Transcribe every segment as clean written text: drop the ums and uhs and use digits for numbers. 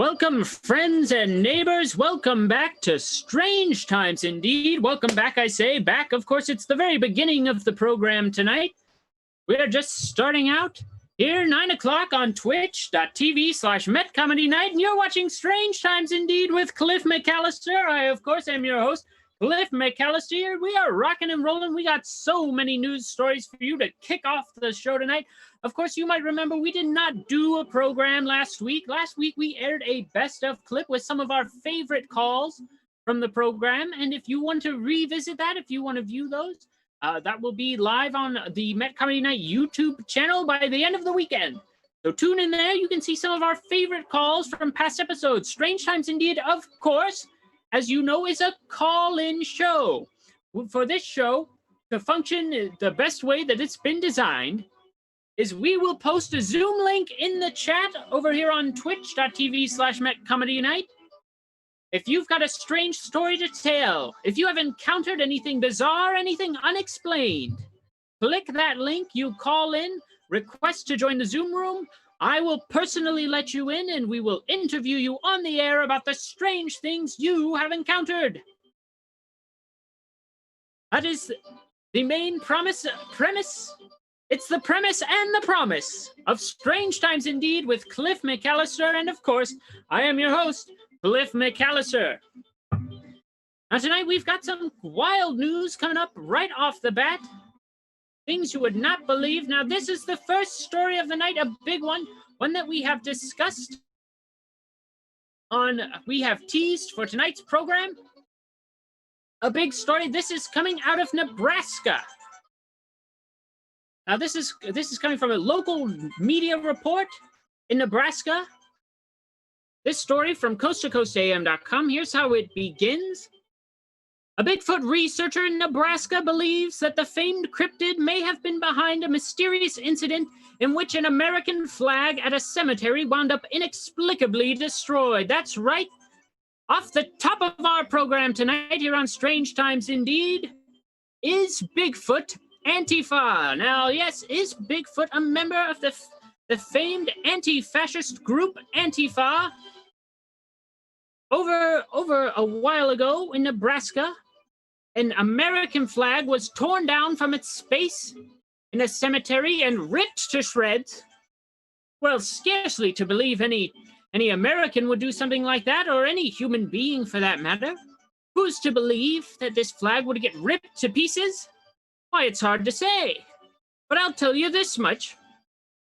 Welcome, friends and neighbors. Welcome back to Strange Times Indeed. Welcome back, I say. Back, of course, it's the very beginning of the program tonight. We are just starting out here, 9 o'clock on twitch.tv/MetComedyNight, and you're watching Strange Times Indeed with Cliff McAllister. I, of course, am your host, Cliff McAllister. We are rocking and rolling. We got so many news stories for you to kick off the show tonight. Of course, you might remember we did not do a program last week. Last week, we aired a best-of clip with some of our favorite calls from the program. And if you want to revisit that, if you want to view those, that will be live on the Met Comedy Night YouTube channel by the end of the weekend. So tune in there. You can see some of our favorite calls from past episodes. Strange Times Indeed, of course, as you know, is a call-in show. For this show to function the best way that it's been designed is we will post a Zoom link in the chat over here on twitch.tv/MetComedyNight. If you've got a strange story to tell, if you have encountered anything bizarre, anything unexplained, click that link, you call in, request to join the Zoom room. I will personally let you in, and we will interview you on the air about the strange things you have encountered. That is the main premise. It's the premise and the promise of Strange Times Indeed with Cliff McAllister, and of course, I am your host, Cliff McAllister. Now tonight we've got some wild news coming up right off the bat. Things you would not believe. Now this is the first story of the night, a big one that we have discussed we have teased for tonight's program. A big story. This is coming out of Nebraska. Now this is coming from a local media report in Nebraska. This story from coasttocoastam.com. Here's how it begins. A Bigfoot researcher in Nebraska believes that the famed cryptid may have been behind a mysterious incident in which an American flag at a cemetery wound up inexplicably destroyed. That's right. Off the top of our program tonight here on Strange Times Indeed, is Bigfoot ANTIFA? Now, yes, is Bigfoot a member of the famed anti-fascist group ANTIFA? Over a while ago in Nebraska, an American flag was torn down from its space in a cemetery and ripped to shreds. Well, scarcely to believe any American would do something like that, or any human being for that matter. Who's to believe that this flag would get ripped to pieces? Why, it's hard to say. But I'll tell you this much.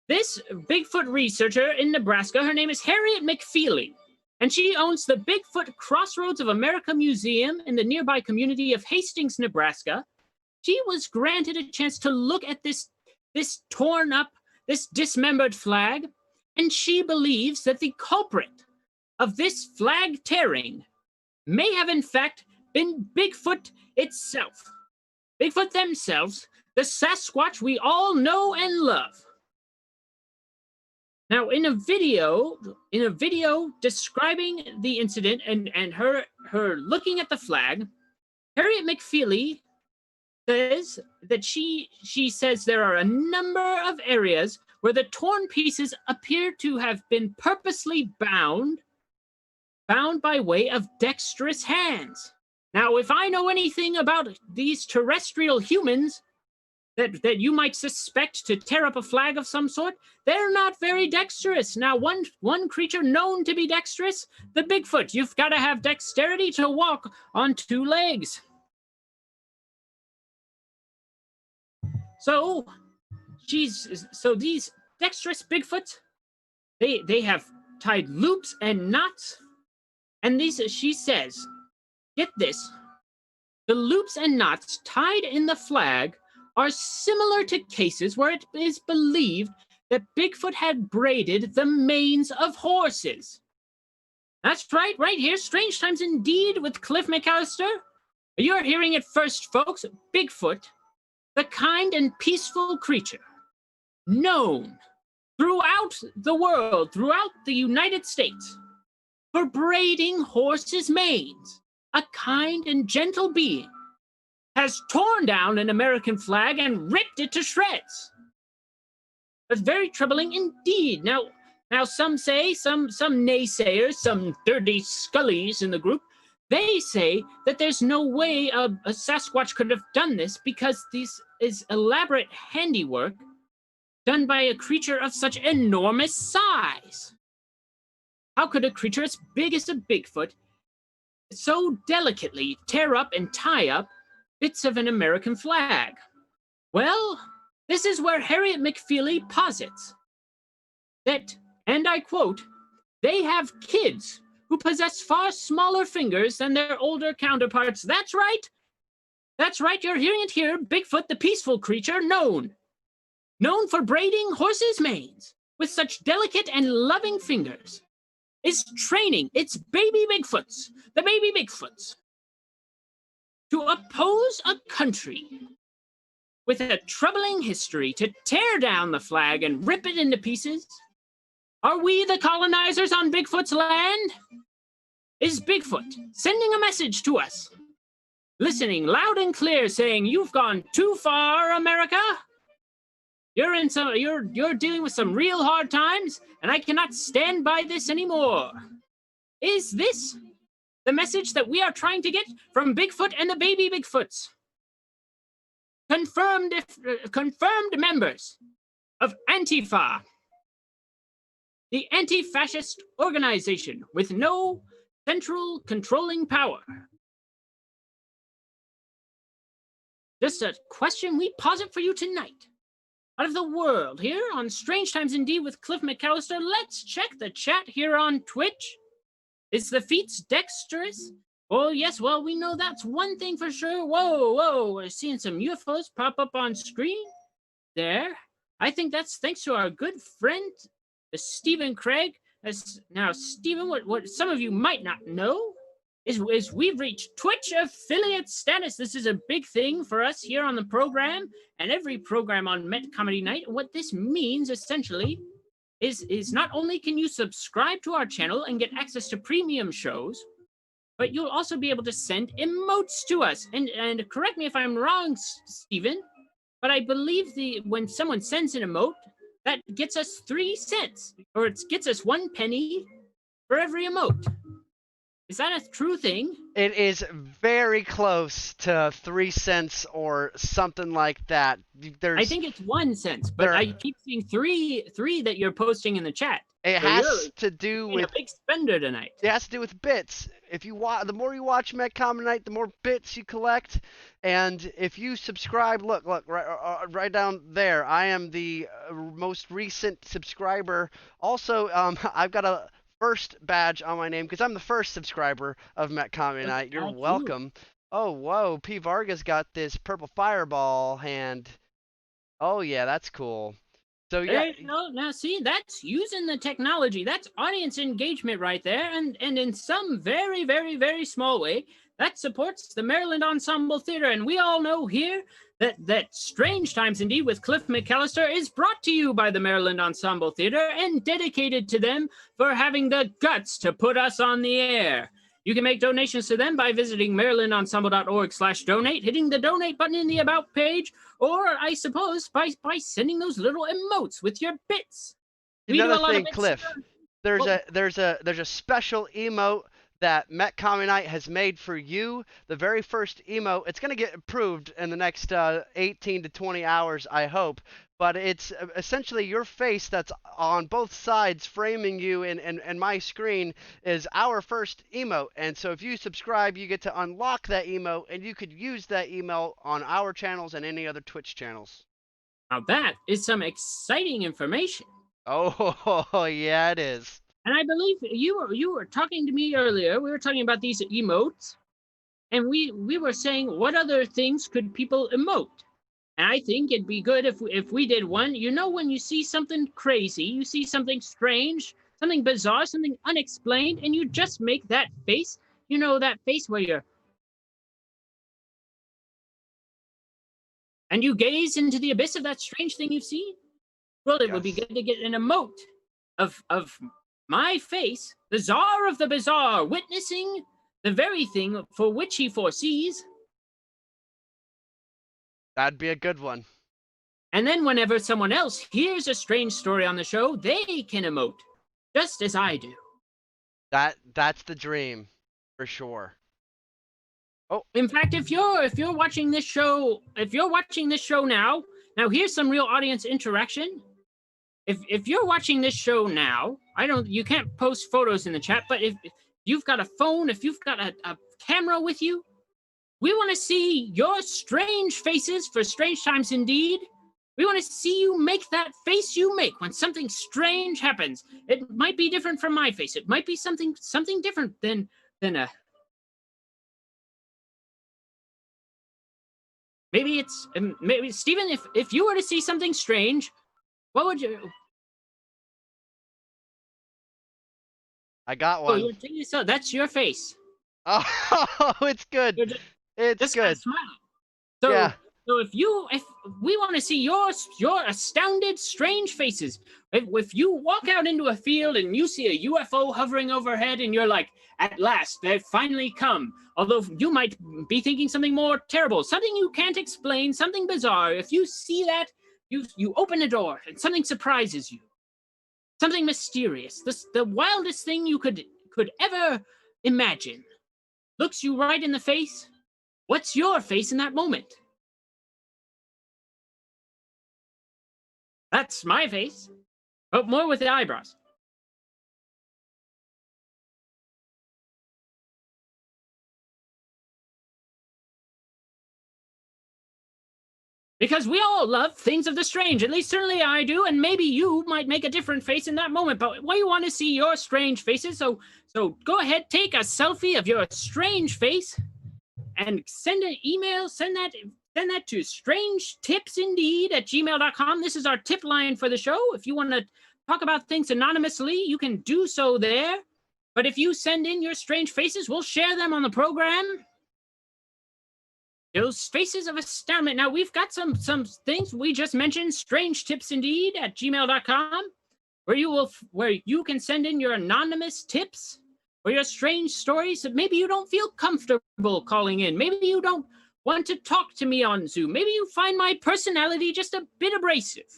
This Bigfoot researcher in Nebraska, her name is Harriet McFeely, and she owns the Bigfoot Crossroads of America Museum in the nearby community of Hastings, Nebraska. She was granted a chance to look at this torn up, this dismembered flag, and she believes that the culprit of this flag tearing may have in fact been Bigfoot itself. Bigfoot themselves, the Sasquatch we all know and love. Now, in a video describing the incident and her looking at the flag, Harriet McFeely says that she says there are a number of areas where the torn pieces appear to have been purposely bound by way of dexterous hands. Now, if I know anything about these terrestrial humans that you might suspect to tear up a flag of some sort, they're not very dexterous. Now, one creature known to be dexterous, the Bigfoot. You've got to have dexterity to walk on two legs. So these dexterous Bigfoots, they have tied loops and knots, and she says, get this, the loops and knots tied in the flag are similar to cases where it is believed that Bigfoot had braided the manes of horses. That's right here, Strange Times Indeed with Cliff McAllister. You're hearing it first, folks. Bigfoot, the kind and peaceful creature, known throughout the world, throughout the United States, for braiding horses' manes. A kind and gentle being has torn down an American flag and ripped it to shreds. That's very troubling indeed. Now, Now, some say, some naysayers, some dirty scullies in the group, they say that there's no way a Sasquatch could have done this because this is elaborate handiwork done by a creature of such enormous size. How could a creature as big as a Bigfoot so delicately tear up and tie up bits of an American flag? Well, this is where Harriet McFeely posits that, and I quote, they have kids who possess far smaller fingers than their older counterparts. That's right. That's right, you're hearing it here. Bigfoot, the peaceful creature, known for braiding horses' manes with such delicate and loving fingers, is training its baby Bigfoots, the baby Bigfoots, to oppose a country with a troubling history, to tear down the flag and rip it into pieces. Are we the colonizers on Bigfoot's land? Is Bigfoot sending a message to us, listening loud and clear, saying, "You've gone too far, America. You're dealing with some real hard times, and I cannot stand by this anymore"? Is this the message that we are trying to get from Bigfoot and the baby Bigfoots? Confirmed members of ANTIFA, the anti-fascist organization with no central controlling power. Just a question we posit for you tonight. Out of the world, here on Strange Times Indeed with Cliff McAllister, let's check the chat here on Twitch. Is the feats dexterous? Oh, yes, well, we know that's one thing for sure. Whoa, we're seeing some UFOs pop up on screen there. I think that's thanks to our good friend, Stephen Craig. Now, Stephen, what some of you might not know is we've reached Twitch affiliate status. This is a big thing for us here on the program and every program on Met Comedy Night. And what this means, essentially, is not only can you subscribe to our channel and get access to premium shows, but you'll also be able to send emotes to us. And correct me if I'm wrong, Stephen, but I believe when someone sends an emote, that gets us 3 cents, or it gets us 1 penny for every emote. Is that a true thing? It is very close to 3 cents or something like that. I think it's 1 cent, but I keep seeing three that you're posting in the chat. It has to do with a big spender tonight. It has to do with bits. If you the more you watch Met Comedy Night, the more bits you collect. And if you subscribe, look, right down there. I am the most recent subscriber. Also, I've got a first badge on my name because I'm the first subscriber of Met Comedy Night. You're welcome. Oh, whoa, P. Vargas got this purple fireball hand. Oh yeah, that's cool. So yeah. Now see, that's using the technology. That's audience engagement right there, and in some very, very, very small way, that supports the Maryland Ensemble Theater. And we all know here that Strange Times Indeed with Cliff McAllister is brought to you by the Maryland Ensemble Theater and dedicated to them for having the guts to put us on the air. You can make donations to them by visiting marylandensemble.org/donate, hitting the donate button in the About page, or I suppose by sending those little emotes with your bits. Another thing, Cliff, there's a special emote that Met Comedy Night has made for you. The very first emote, it's going to get approved in the next 18 to 20 hours, I hope. But it's essentially your face that's on both sides framing you, and my screen is our first emote. And so if you subscribe, you get to unlock that emote, and you could use that emote on our channels and any other Twitch channels. Now that is some exciting information. Oh, yeah, it is. And I believe you were talking to me earlier. We were talking about these emotes, and we were saying what other things could people emote. And I think it'd be good if we did one. You know, when you see something crazy, you see something strange, something bizarre, something unexplained, and you just make that face. You know, that face where you're, and you gaze into the abyss of that strange thing you've seen. Well, it would be good to get an emote of my face, the czar of the bizarre, witnessing the very thing for which he foresees. That'd be a good one. And then whenever someone else hears a strange story on the show, they can emote just as I do. That's the dream, for sure. Oh. In fact, if you're watching this show, now here's some real audience interaction. If you're watching this show now, you can't post photos in the chat, but if you've got a phone, if you've got a camera with you, we want to see your strange faces for Strange Times Indeed. We want to see you make that face you make when something strange happens. It might be different from my face. It might be something different than a. Maybe it's maybe Stephen. If you were to see something strange, what would you? I got one. Oh, so that's your face. Oh, it's good. It's good. So, yeah. So if we want to see your astounded, strange faces, if you walk out into a field and you see a UFO hovering overhead and you're like, at last, they've finally come. Although you might be thinking something more terrible, something you can't explain, something bizarre. If you see that, you open a door and something surprises you. Something mysterious, the wildest thing you could ever imagine, looks you right in the face. What's your face in that moment? That's my face, but more with the eyebrows. Because we all love things of the strange. At least certainly I do, and maybe you might make a different face in that moment. But we want to see your strange faces, so go ahead, take a selfie of your strange face, and send an email. Send that to strangetipsindeed@gmail.com. This is our tip line for the show. If you want to talk about things anonymously, you can do so there. But if you send in your strange faces, we'll share them on the program. Those faces of astoundment. Now, we've got some things we just mentioned, strangetipsindeed@gmail.com, where you can send in your anonymous tips or your strange stories that maybe you don't feel comfortable calling in. Maybe you don't want to talk to me on Zoom. Maybe you find my personality just a bit abrasive.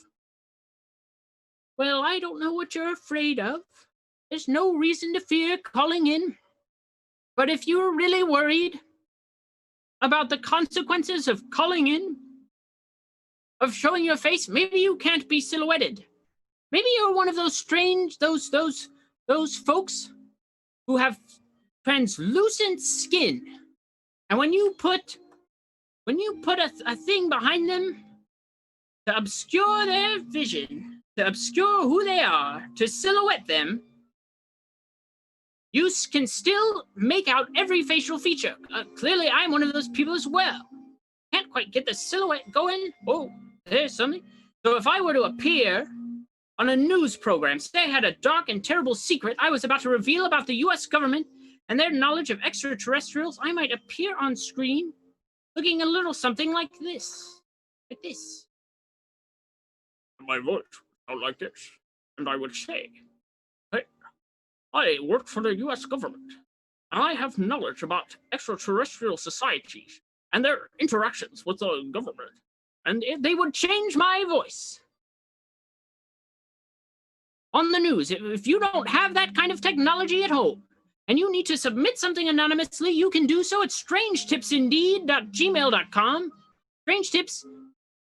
Well, I don't know what you're afraid of. There's no reason to fear calling in. But if you're really worried about the consequences of calling in, of showing your face, maybe you can't be silhouetted. Maybe you're one of those strange, those folks who have translucent skin. And when you put a thing behind them to obscure their vision, to obscure who they are, to silhouette them, you can still make out every facial feature. Clearly, I'm one of those people as well. Can't quite get the silhouette going. Oh, there's something. So if I were to appear on a news program, say I had a dark and terrible secret I was about to reveal about the U.S. government and their knowledge of extraterrestrials, I might appear on screen looking a little something like this. Like this. My voice sound like this. And I would say, hey, I work for the U.S. government, and I have knowledge about extraterrestrial societies and their interactions with the government. And they would change my voice on the news. If you don't have that kind of technology at home, and you need to submit something anonymously, you can do so at strangetipsindeed.gmail.com.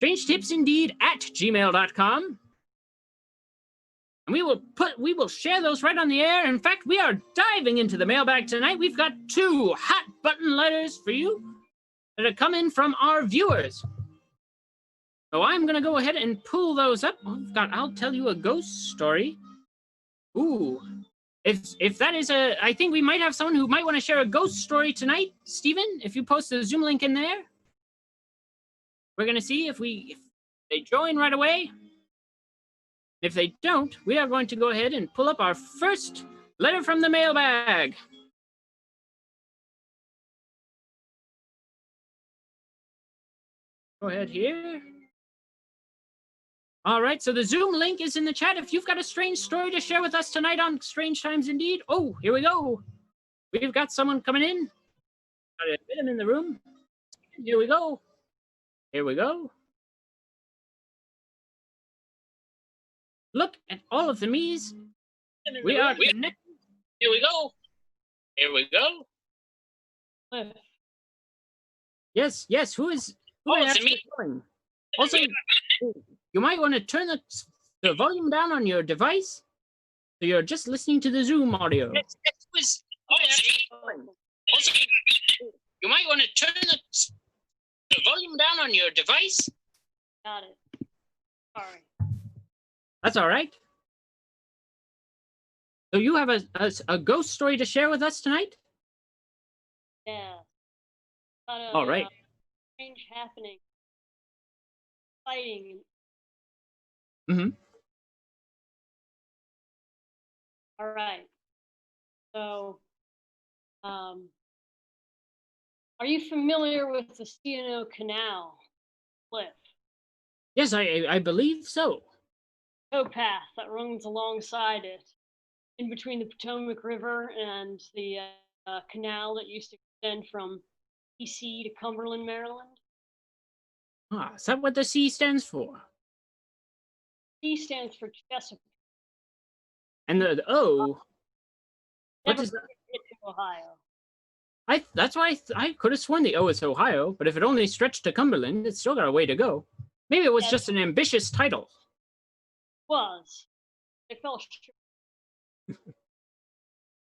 strangetipsindeed@gmail.com. And we will share those right on the air. In fact, we are diving into the mailbag tonight. We've got 2 hot button letters for you that have come in from our viewers. So I'm going to go ahead and pull those up. I'll tell you a ghost story. Ooh. If that is I think we might have someone who might want to share a ghost story tonight. Stephen, if you post the Zoom link in there, we're going to see if they join right away. If they don't, we are going to go ahead and pull up our first letter from the mailbag. Go ahead here. All right, so the Zoom link is in the chat. If you've got a strange story to share with us tonight on Strange Times Indeed. Oh, here we go. We've got someone coming in. Got to admit him in the room. Here we go. Here we go. Look at all of the me's We are connected. Here we go. Here we go. Yes, yes. Who is actually calling? Also, you might want to turn the volume down on your device, so you're just listening to the Zoom audio. Also, you might want to turn the volume down on your device. Got it. Sorry. That's all right. So you have a ghost story to share with us tonight? Yeah. All right. Strange happening. Fighting. Mm-hmm. All right. So, are you familiar with the C&O Canal, Cliff? Yes, I believe so. Towpath that runs alongside it, in between the Potomac River and the canal that used to extend from DC to Cumberland, Maryland. Ah, is that what the C stands for? C stands for Chesapeake. And the O. What Never does that? get to Ohio. That's why I could have sworn the O is Ohio, but if it only stretched to Cumberland, it's still got a way to go. Maybe it was just an ambitious title. Was. It fell short.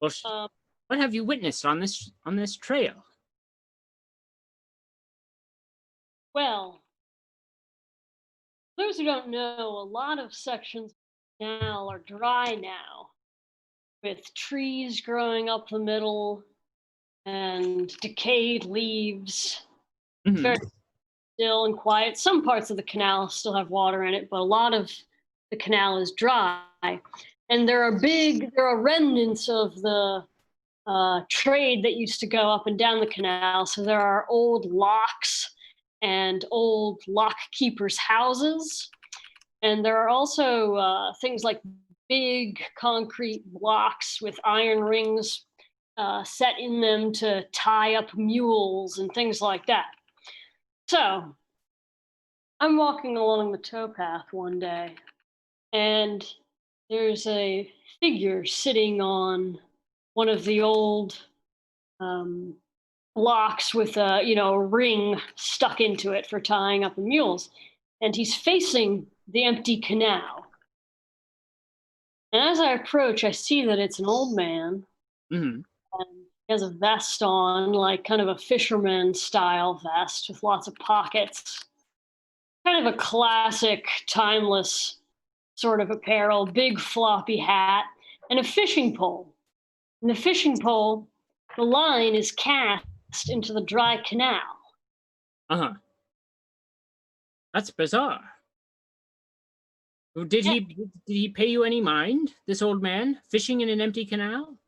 Well, what have you witnessed on this trail? Well, those who don't know, a lot of sections of the canal are dry now, with trees growing up the middle and decayed leaves. Mm-hmm. Very still and quiet. Some parts of the canal still have water in it, but a lot of the canal is dry. And there are remnants of the trade that used to go up and down the canal. So there are old locks and old lock keepers' houses. And there are also things like big concrete blocks with iron rings set in them to tie up mules and things like that. So I'm walking along the towpath one day, and there's a figure sitting on one of the old blocks with a ring stuck into it for tying up the mules, and he's facing the empty canal. And as I approach, I see that it's an old man. Mm-hmm. And he has a vest on, like kind of a fisherman style vest with lots of pockets. Kind of a classic, timeless sort of apparel, big floppy hat, and a fishing pole. And the fishing pole, the line is cast into the dry canal. Uh-huh. That's bizarre. Did he pay you any mind, this old man, fishing in an empty canal?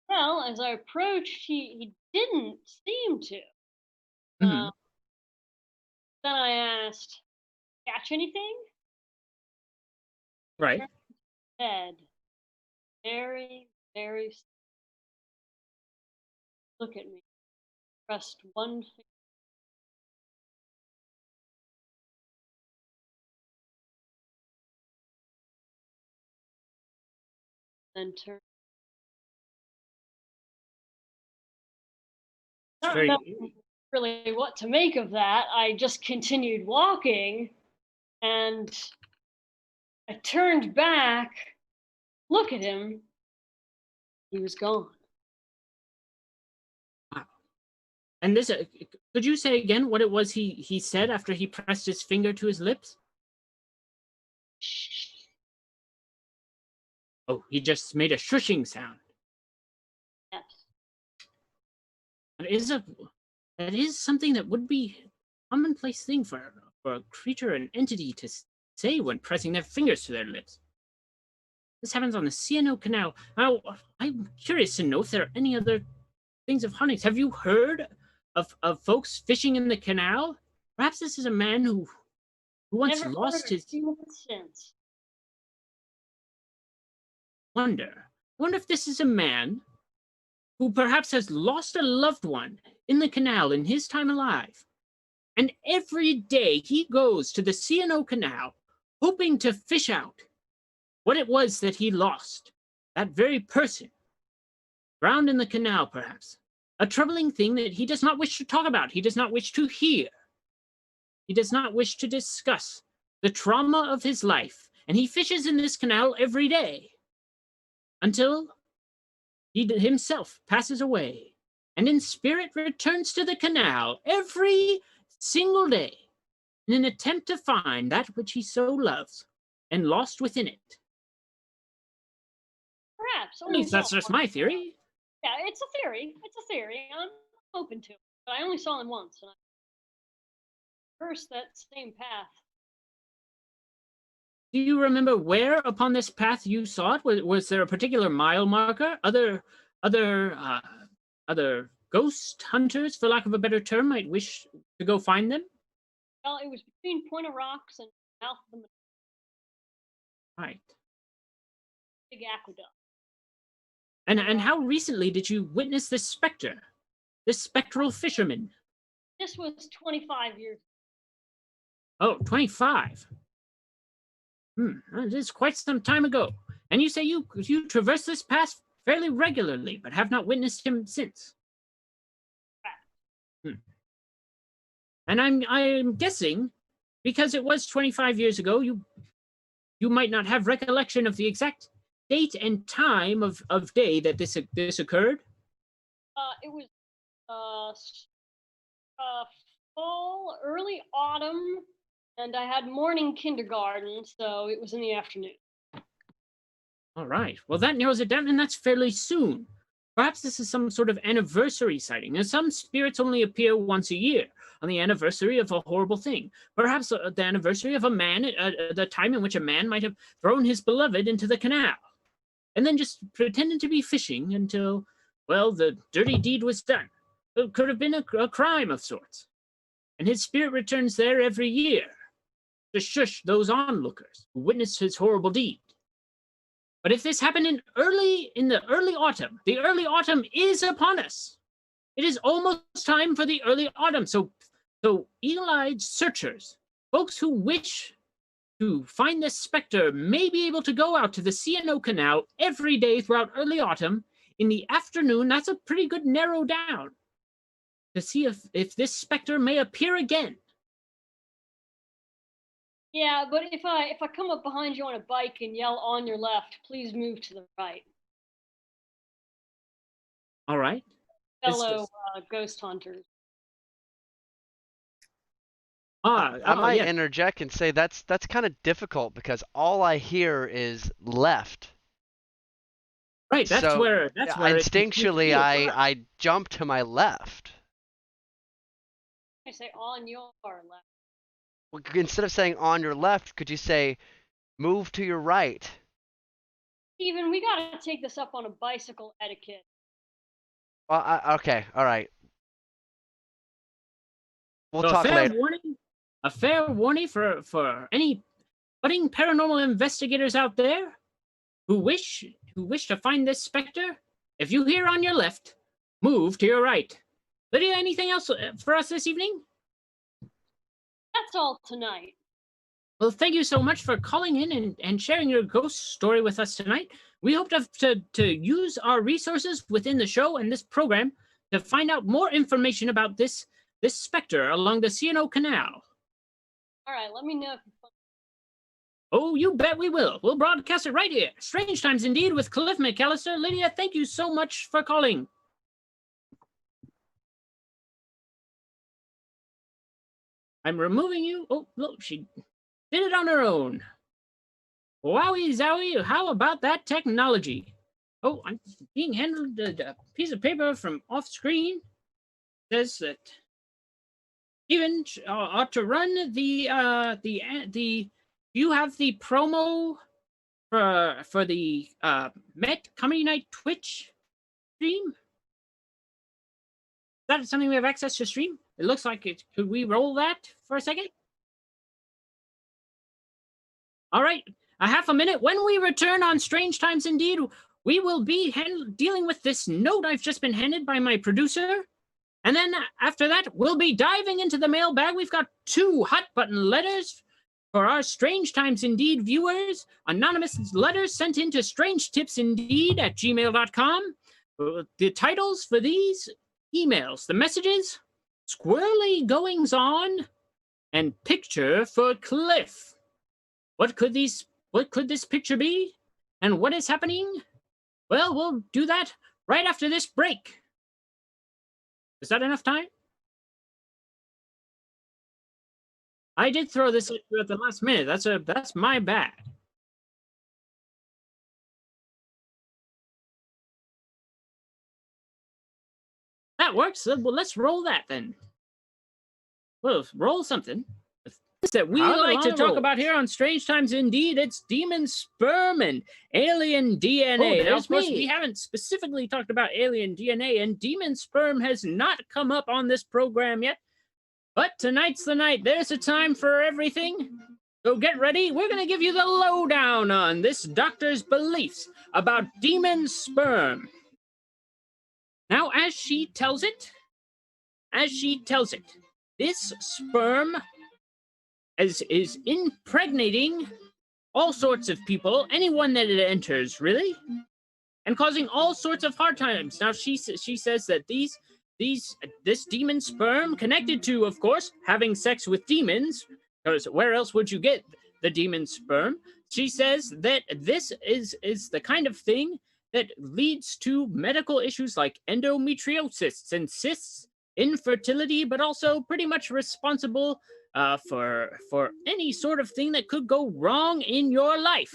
Well, as I approached, he didn't seem to. Mm-hmm. Then I asked, catch anything? Right. Head. Very, very. Look at me. Pressed one finger. Then turned. I don't know really what to make of that. I just continued walking, and I turned back, look at him. He was gone. Wow. And this, could you say again what it was he said after he pressed his finger to his lips? Oh, he just made a shushing sound. Yes. That is something that would be a commonplace thing for a creature, an entity to say when pressing their fingers to their lips. This happens on the C&O Canal. Now, I'm curious to know if there are any other things of hauntings. Have you heard of folks fishing in the canal? Perhaps this is a man who once Never lost his... since. I wonder if this is a man who perhaps has lost a loved one in the canal in his time alive. And every day he goes to the C&O Canal hoping to fish out what it was that he lost. That very person. Drowned in the canal, perhaps. A troubling thing that he does not wish to talk about. He does not wish to hear. He does not wish to discuss the trauma of his life. And he fishes in this canal every day until he himself passes away and in spirit returns to the canal every single day in an attempt to find that which he so loves and lost within it. Perhaps. At least that's just my theory. Yeah, it's a theory. It's a theory. I'm open to it. But I only saw him once, and I cursed that same path. Do you remember where upon this path you saw it? Was there a particular mile marker? Other ghost hunters, for lack of a better term, might wish to go find them? Well, it was between Point of Rocks and mouth of the Right. big aqueduct. And how recently did you witness this specter? This spectral fisherman? This was 25 years. Oh, 25. It is quite some time ago. And you say you traverse this path fairly regularly, but have not witnessed him since. And I'm guessing, because it was 25 years ago, you might not have recollection of the exact date and time of day that this occurred. It was fall, early autumn, and I had morning kindergarten, so it was in the afternoon. All right. Well, that narrows it down, and that's fairly soon. Perhaps this is some sort of anniversary sighting, and some spirits only appear once a year on the anniversary of a horrible thing. Perhaps the anniversary of a man, the time in which a man might have thrown his beloved into the canal, and then just pretended to be fishing until, well, the dirty deed was done. It could have been a crime of sorts. And his spirit returns there every year to shush those onlookers who witnessed his horrible deed. But if this happened in the early autumn, the early autumn is upon us. It is almost time for the early autumn. So eagle-eyed searchers, folks who wish to find this specter, may be able to go out to the C&O Canal every day throughout early autumn in the afternoon. That's a pretty good narrow down to see if this specter may appear again. Yeah, but if I come up behind you on a bike and yell on your left, please move to the right. All right. Fellow ghost hunters. I might yeah. interject and say that's kind of difficult because all I hear is left. Right, that's where instinctually I jump to my left. I say on your left. Well, instead of saying on your left, could you say move to your right? Steven, we gotta take this up on a bicycle etiquette. Well, okay, all right. We'll talk later. A fair warning for any budding paranormal investigators out there who wish to find this specter. If you hear on your left, move to your right. Lydia, anything else for us this evening? That's all tonight. Well, thank you so much for calling in and sharing your ghost story with us tonight. We hope to use our resources within the show and this program to find out more information about this specter along the C&O Canal. All right, let me know if you find. Oh, you bet we will. We'll broadcast it right here. Strange Times Indeed with Cliff McAllister. Lydia, thank you so much for calling. I'm removing you. Oh, look, she did it on her own. Wowie zowie, how about that technology? Oh, I'm being handled a piece of paper from off screen. Says that Steven ought to run the you have the promo for the Met Comedy Night Twitch stream? Is that something we have access to stream? It looks like it. Could we roll that for a second? All right, a half a minute. When we return on Strange Times Indeed, we will be dealing with this note I've just been handed by my producer. And then after that, we'll be diving into the mailbag. We've got 2 hot button letters For our Strange Times Indeed viewers, anonymous letters sent in to strangetipsindeed@gmail.com. The titles for these emails, the messages, Squirrely Goings On, and Picture for Cliff. What could this picture be? And what is happening? Well, we'll do that right after this break. Is that enough time? I did throw this at you at the last minute. That's my bad. That works. Well, let's roll that then. Well, roll something that we like to talk about here on Strange Times Indeed. It's demon sperm and alien DNA. Now, of course, we haven't specifically talked about alien DNA, and demon sperm has not come up on this program yet. But tonight's the night. There's a time for everything. So get ready. We're going to give you the lowdown on this doctor's beliefs about demon sperm. Now, as she tells it, this sperm is impregnating all sorts of people, anyone that it enters, really, and causing all sorts of hard times. Now, she says that this demon sperm, connected to, of course, having sex with demons, because where else would you get the demon sperm? She says that this is the kind of thing that leads to medical issues like endometriosis and cysts, infertility, but also pretty much responsible for any sort of thing that could go wrong in your life.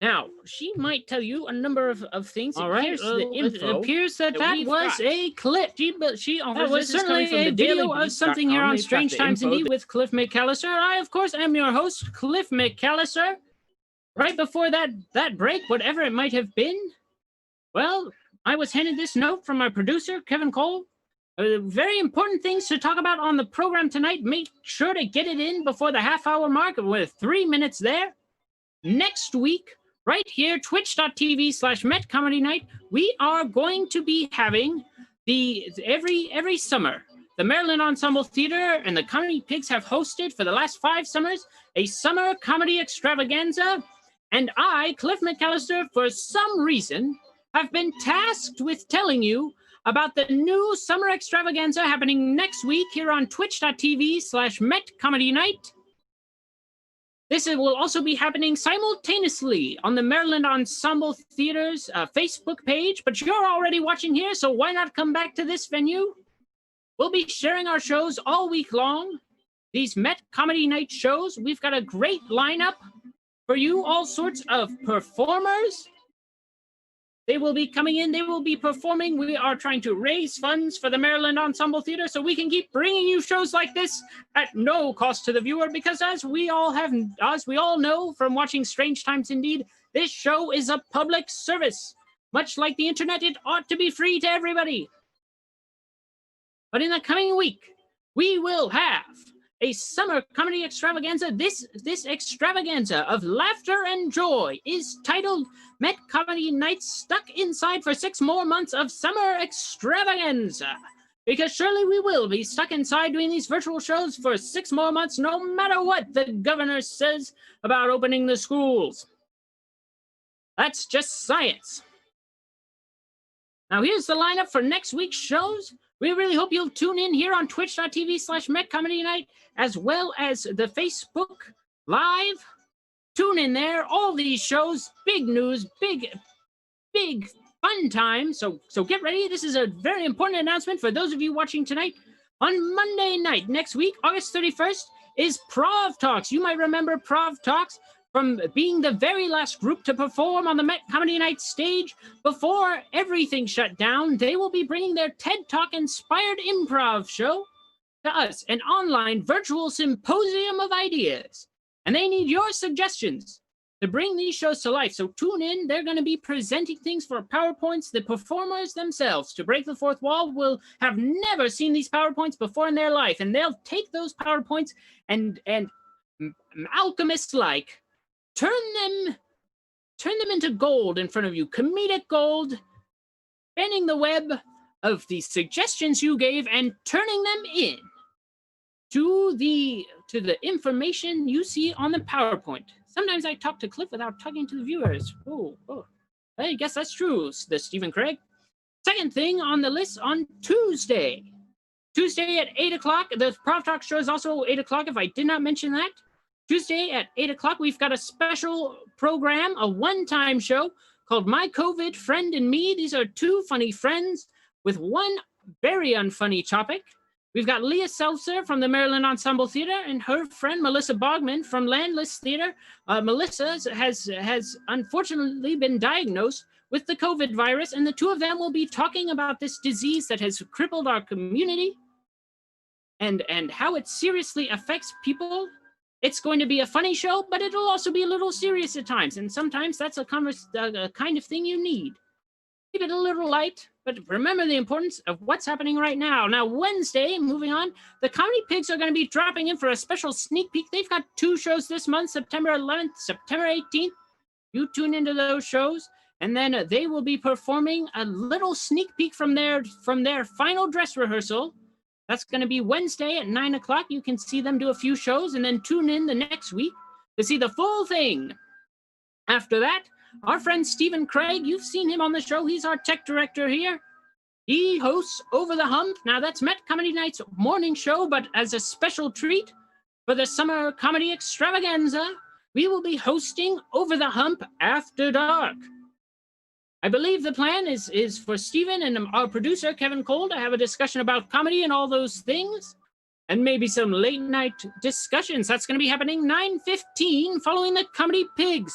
Now, she might tell you a number of things. All right, it appears that was a clip. She was certainly a video of something here on Strange Times Indeed with Cliff McAllister. I, of course, am your host, Cliff McAllister. Right before that break, whatever it might have been, well, I was handed this note from my producer, Kevin Cole. Very important things to talk about on the program tonight. Make sure to get it in before the half-hour mark with 3 minutes there. Next week, right here, twitch.tv/Met Comedy Night, we are going to be having every summer. The Maryland Ensemble Theater and the Comedy Pigs have hosted for the last 5 summers a summer comedy extravaganza. And I, Cliff McAllister, for some reason, have been tasked with telling you about the new summer extravaganza happening next week here on twitch.tv/Met Comedy Night. This will also be happening simultaneously on the Maryland Ensemble Theater's Facebook page, but you're already watching here, so why not come back to this venue? We'll be sharing our shows all week long. These Met Comedy Night shows, we've got a great lineup for you, all sorts of performers. They will be coming in, they will be performing. We are trying to raise funds for the Maryland Ensemble Theater so we can keep bringing you shows like this at no cost to the viewer, because as we all know from watching Strange Times Indeed, this show is a public service. Much like the internet, it ought to be free to everybody. But in the coming week, we will have a summer comedy extravaganza. This extravaganza of laughter and joy is titled Met Comedy Night Stuck Inside for 6 more months of summer extravaganza. Because surely we will be stuck inside doing these virtual shows for 6 more months, no matter what the governor says about opening the schools. That's just science. Now here's the lineup for next week's shows. We really hope you'll tune in here on twitch.tv/Met Comedy Night, as well as the Facebook Live. Tune in there. All these shows, big news, big fun time. So get ready. This is a very important announcement for those of you watching tonight. On Monday night next week, August 31st, is Prov Talks. You might remember Prov Talks from being the very last group to perform on the Met Comedy Night stage before everything shut down. They will be bringing their TED Talk-inspired improv show to us, an online virtual symposium of ideas. And they need your suggestions to bring these shows to life. So tune in. They're going to be presenting things for PowerPoints. The performers themselves, to break the fourth wall, will have never seen these PowerPoints before in their life. And they'll take those PowerPoints and alchemists-like, turn them into gold in front of you, comedic gold, spinning the web of the suggestions you gave and turning them to the information you see on the PowerPoint. Sometimes I talk to Cliff without talking to the viewers. Oh. I guess that's true, the Stephen Craig. Second thing on the list on Tuesday. Tuesday at 8 o'clock. The Prof Talk show is also 8 o'clock, if I did not mention that. Tuesday at 8 o'clock, we've got a special program, a one-time show called My COVID Friend and Me. These are two funny friends with one very unfunny topic. We've got Leah Seltzer from the Maryland Ensemble Theater and her friend Melissa Bogman from Landless Theater. Melissa has unfortunately been diagnosed with the COVID virus, and the two of them will be talking about this disease that has crippled our community and how it seriously affects people. It's going to be a funny show, but it'll also be a little serious at times, and sometimes that's a kind of thing you need. Keep it a little light, but remember the importance of what's happening right now. Now, Wednesday, moving on, the Comedy Pigs are going to be dropping in for a special sneak peek. They've got two shows this month, September 11th, September 18th. You tune into those shows, and then they will be performing a little sneak peek from their final dress rehearsal. That's going to be Wednesday at 9 o'clock. You can see them do a few shows and then tune in the next week to see the full thing. After that, our friend Stephen Craig, you've seen him on the show. He's our tech director here. He hosts Over the Hump. Now, that's Met Comedy Night's morning show, but as a special treat for the summer comedy extravaganza, we will be hosting Over the Hump After Dark. I believe the plan is for Stephen and our producer, Kevin Cole, to have a discussion about comedy and all those things, and maybe some late night discussions. That's going to be happening 9:15 following the Comedy Pigs.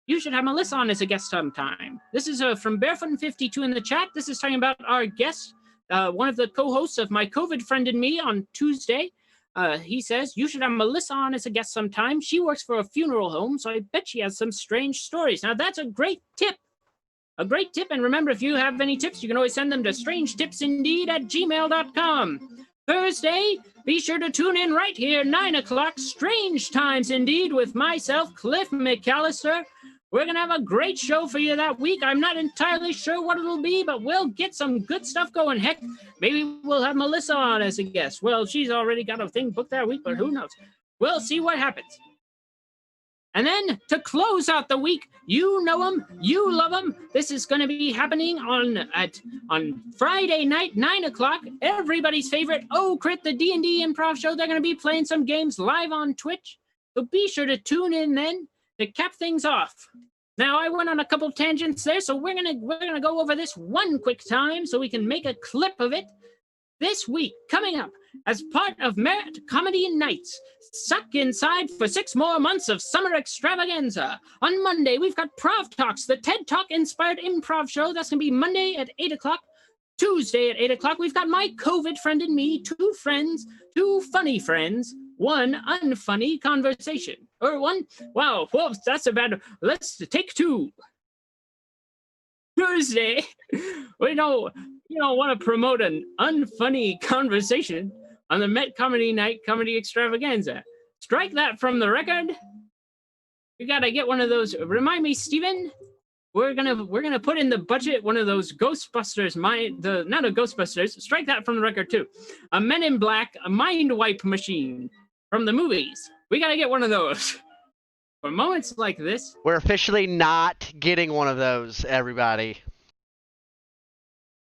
You should have Melissa on as a guest sometime. This is from Barefoot52 in the chat. This is talking about our guest, one of the co-hosts of My COVID Friend and Me on Tuesday. He says, you should have Melissa on as a guest sometime. She works for a funeral home, so I bet she has some strange stories. Now, that's a great tip. A great tip. And remember, if you have any tips, you can always send them to strangetipsindeed@gmail.com. Thursday, be sure to tune in right here, 9 o'clock, Strange Times Indeed, with myself, Cliff McAllister. We're going to have a great show for you that week. I'm not entirely sure what it'll be, but we'll get some good stuff going. Heck, maybe we'll have Melissa on as a guest. Well, she's already got a thing booked that week, but who knows? We'll see what happens. And then to close out the week, you know them, you love them. This is going to be happening on Friday night, 9 o'clock. Everybody's favorite Crit, the D&D improv show. They're going to be playing some games live on Twitch. So be sure to tune in then to cap things off. Now, I went on a couple tangents there, so we're gonna go over this one quick time so we can make a clip of it. This week, coming up, as part of Merit Comedy Nights, suck inside for 6 more months of summer extravaganza. On Monday, we've got Prof Talks, the TED Talk-inspired improv show. That's going to be Monday at 8 o'clock. Tuesday at 8 o'clock, we've got My COVID Friend and Me, two friends, two funny friends, one unfunny conversation. Or one, wow, whoops, that's a bad, let's take two. Tuesday, we don't want to promote an unfunny conversation on the Met Comedy Night Comedy Extravaganza. Strike that from the record. You gotta get one of those. Remind me, Steven, we're gonna put in the budget one of those Ghostbusters, not a Ghostbusters, strike that from the record too. A Men in Black, a mind wipe machine from the movies. We gotta get one of those. For moments like this. We're officially not getting one of those, everybody.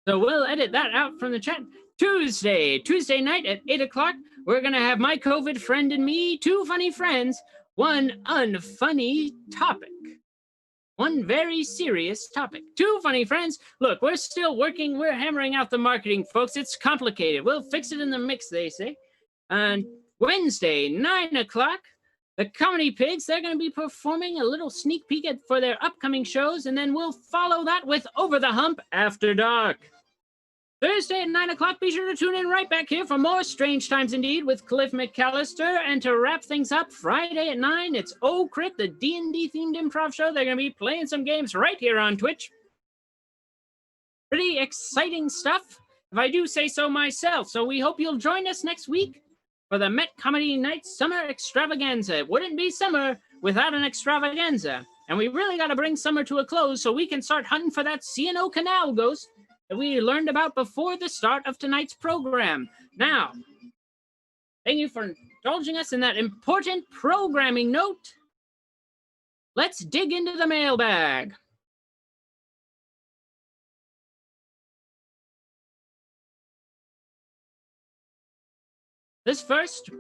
So we'll edit that out from the chat. Tuesday night at 8 o'clock, we're going to have My COVID Friend and Me, two funny friends, one unfunny topic. One very serious topic. Two funny friends. Look, we're still working. We're hammering out the marketing, folks. It's complicated. We'll fix it in the mix, they say. And Wednesday, 9 o'clock, the Comedy Pigs, they're going to be performing a little sneak peek for their upcoming shows, and then we'll follow that with Over the Hump After Dark. Thursday at 9 o'clock, be sure to tune in right back here for more Strange Times Indeed with Cliff McAllister. And to wrap things up, Friday at 9, it's Crit, the D&D themed improv show. They're going to be playing some games right here on Twitch. Pretty exciting stuff, if I do say so myself. So we hope you'll join us next week for the Met Comedy Night Summer Extravaganza. It wouldn't be summer without an extravaganza. And we really got to bring summer to a close so we can start hunting for that C&O Canal ghost that we learned about before the start of tonight's program. Now, Thank you for indulging us in that important programming note. Let's dig into the mailbag. This first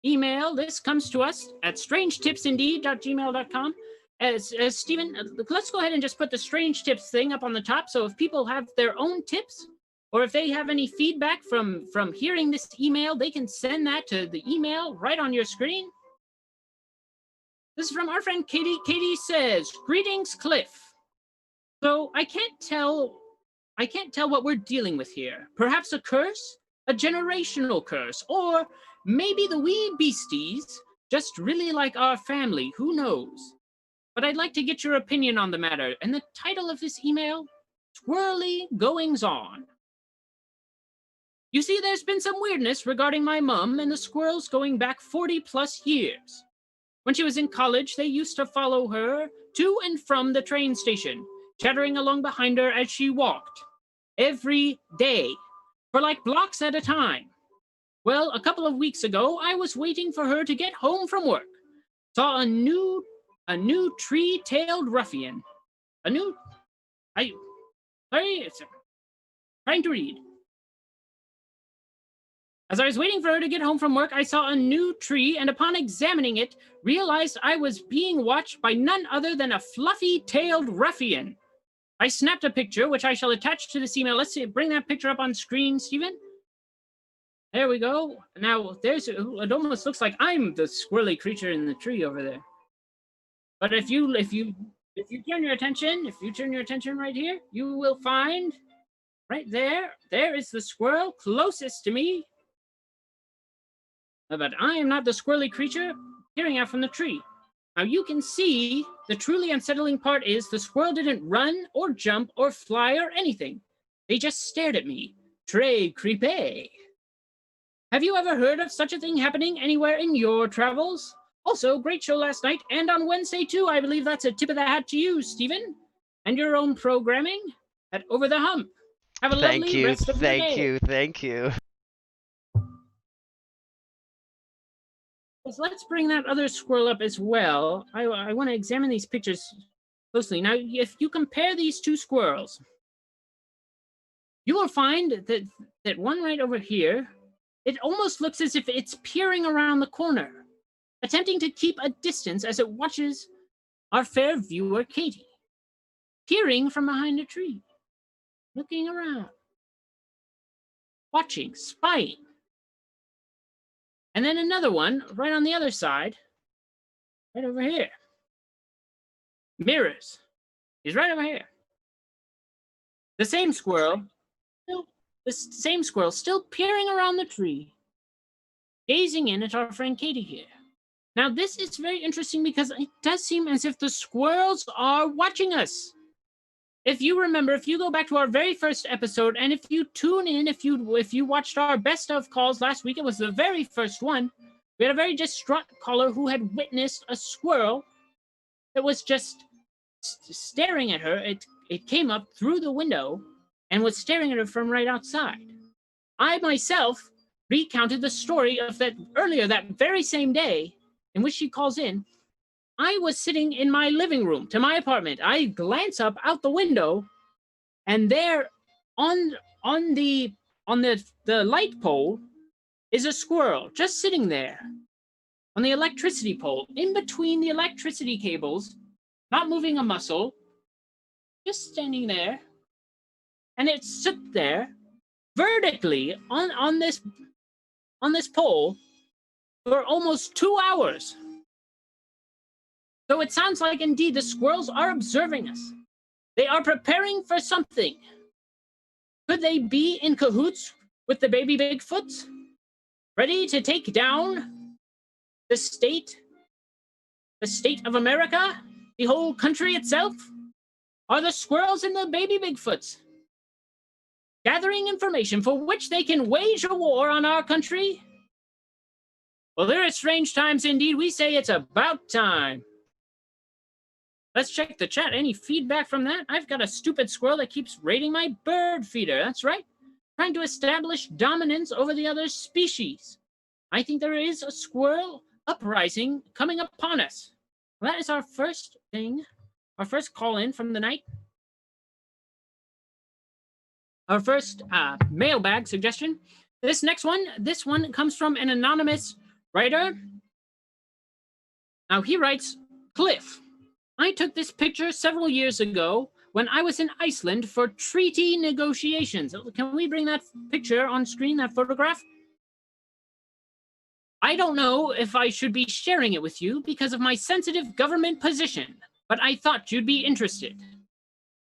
email, this comes to us at strangetipsindeed.gmail.com. As Stephen, let's go ahead and just put the strange tips thing up on the top. So if people have their own tips, or if they have any feedback from hearing this email, they can send that to the email right on your screen. This is from our friend Katie. Katie says, "Greetings, Cliff. So I can't tell what we're dealing with here. Perhaps a curse, a generational curse, or maybe the wee beasties just really like our family. Who knows? But I'd like to get your opinion on the matter. And the title of this email, Squirrely Goings On. You see, there's been some weirdness regarding my mum and the squirrels going back 40 plus years. When she was in college, they used to follow her to and from the train station, chattering along behind her as she walked. Every day, for like blocks at a time. Well, a couple of weeks ago, I was waiting for her to get home from work. Saw a new tree-tailed ruffian. Trying to read. As I was waiting for her to get home from work, I saw a new tree, and upon examining it, realized I was being watched by none other than a fluffy-tailed ruffian. I snapped a picture, which I shall attach to this email. Let's see, bring that picture up on screen, Stephen. There we go. Now, it almost looks like I'm the squirrely creature in the tree over there. But if you turn your attention right here, you will find right there is the squirrel closest to me. But I am not the squirrely creature peering out from the tree. Now you can see the truly unsettling part is the squirrel didn't run or jump or fly or anything. They just stared at me. Très creepy. Have you ever heard of such a thing happening anywhere in your travels? Also, great show last night and on Wednesday too. I believe that's a tip of the hat to you, Stephen, and your own programming at Over the Hump. Have a lovely rest of the day. Thank you. Let's bring that other squirrel up as well. I want to examine these pictures closely. Now, if you compare these two squirrels, you will find that one right over here, it almost looks as if it's peering around the corner, attempting to keep a distance as it watches our fair viewer, Katie, peering from behind a tree, looking around, watching, spying. And then another one right on the other side, right over here. Mirrors. He's right over here. The same squirrel, still peering around the tree, gazing in at our friend Katie here. Now, this is very interesting because it does seem as if the squirrels are watching us. If you remember, if you go back to our very first episode, and if you tune in, if you watched our best of calls last week, it was the very first one. We had a very distraught caller who had witnessed a squirrel that was just staring at her. It came up through the window and was staring at her from right outside. I myself recounted the story of that earlier that very same day in which she calls in. I was sitting in my living room to my apartment. I glance up out the window, and there on the light pole is a squirrel just sitting there on the electricity pole, in between the electricity cables, not moving a muscle, just standing there. And it sits there vertically on this pole for almost 2 hours. So it sounds like, indeed, the squirrels are observing us. They are preparing for something. Could they be in cahoots with the baby Bigfoots? Ready to take down the state of America? The whole country itself? Are the squirrels and the baby Bigfoots gathering information for which they can wage a war on our country? Well, there are strange times indeed. We say it's about time. Let's check the chat. Any feedback from that? I've got a stupid squirrel that keeps raiding my bird feeder. That's right. Trying to establish dominance over the other species. I think there is a squirrel uprising coming upon us. Well, that is our first thing, our first call in from the night. Our first mailbag suggestion. This one comes from an anonymous writer. Now he writes, Cliff, I took this picture several years ago when I was in Iceland for treaty negotiations. Can we bring that picture on screen, that photograph? I don't know if I should be sharing it with you because of my sensitive government position, but I thought you'd be interested.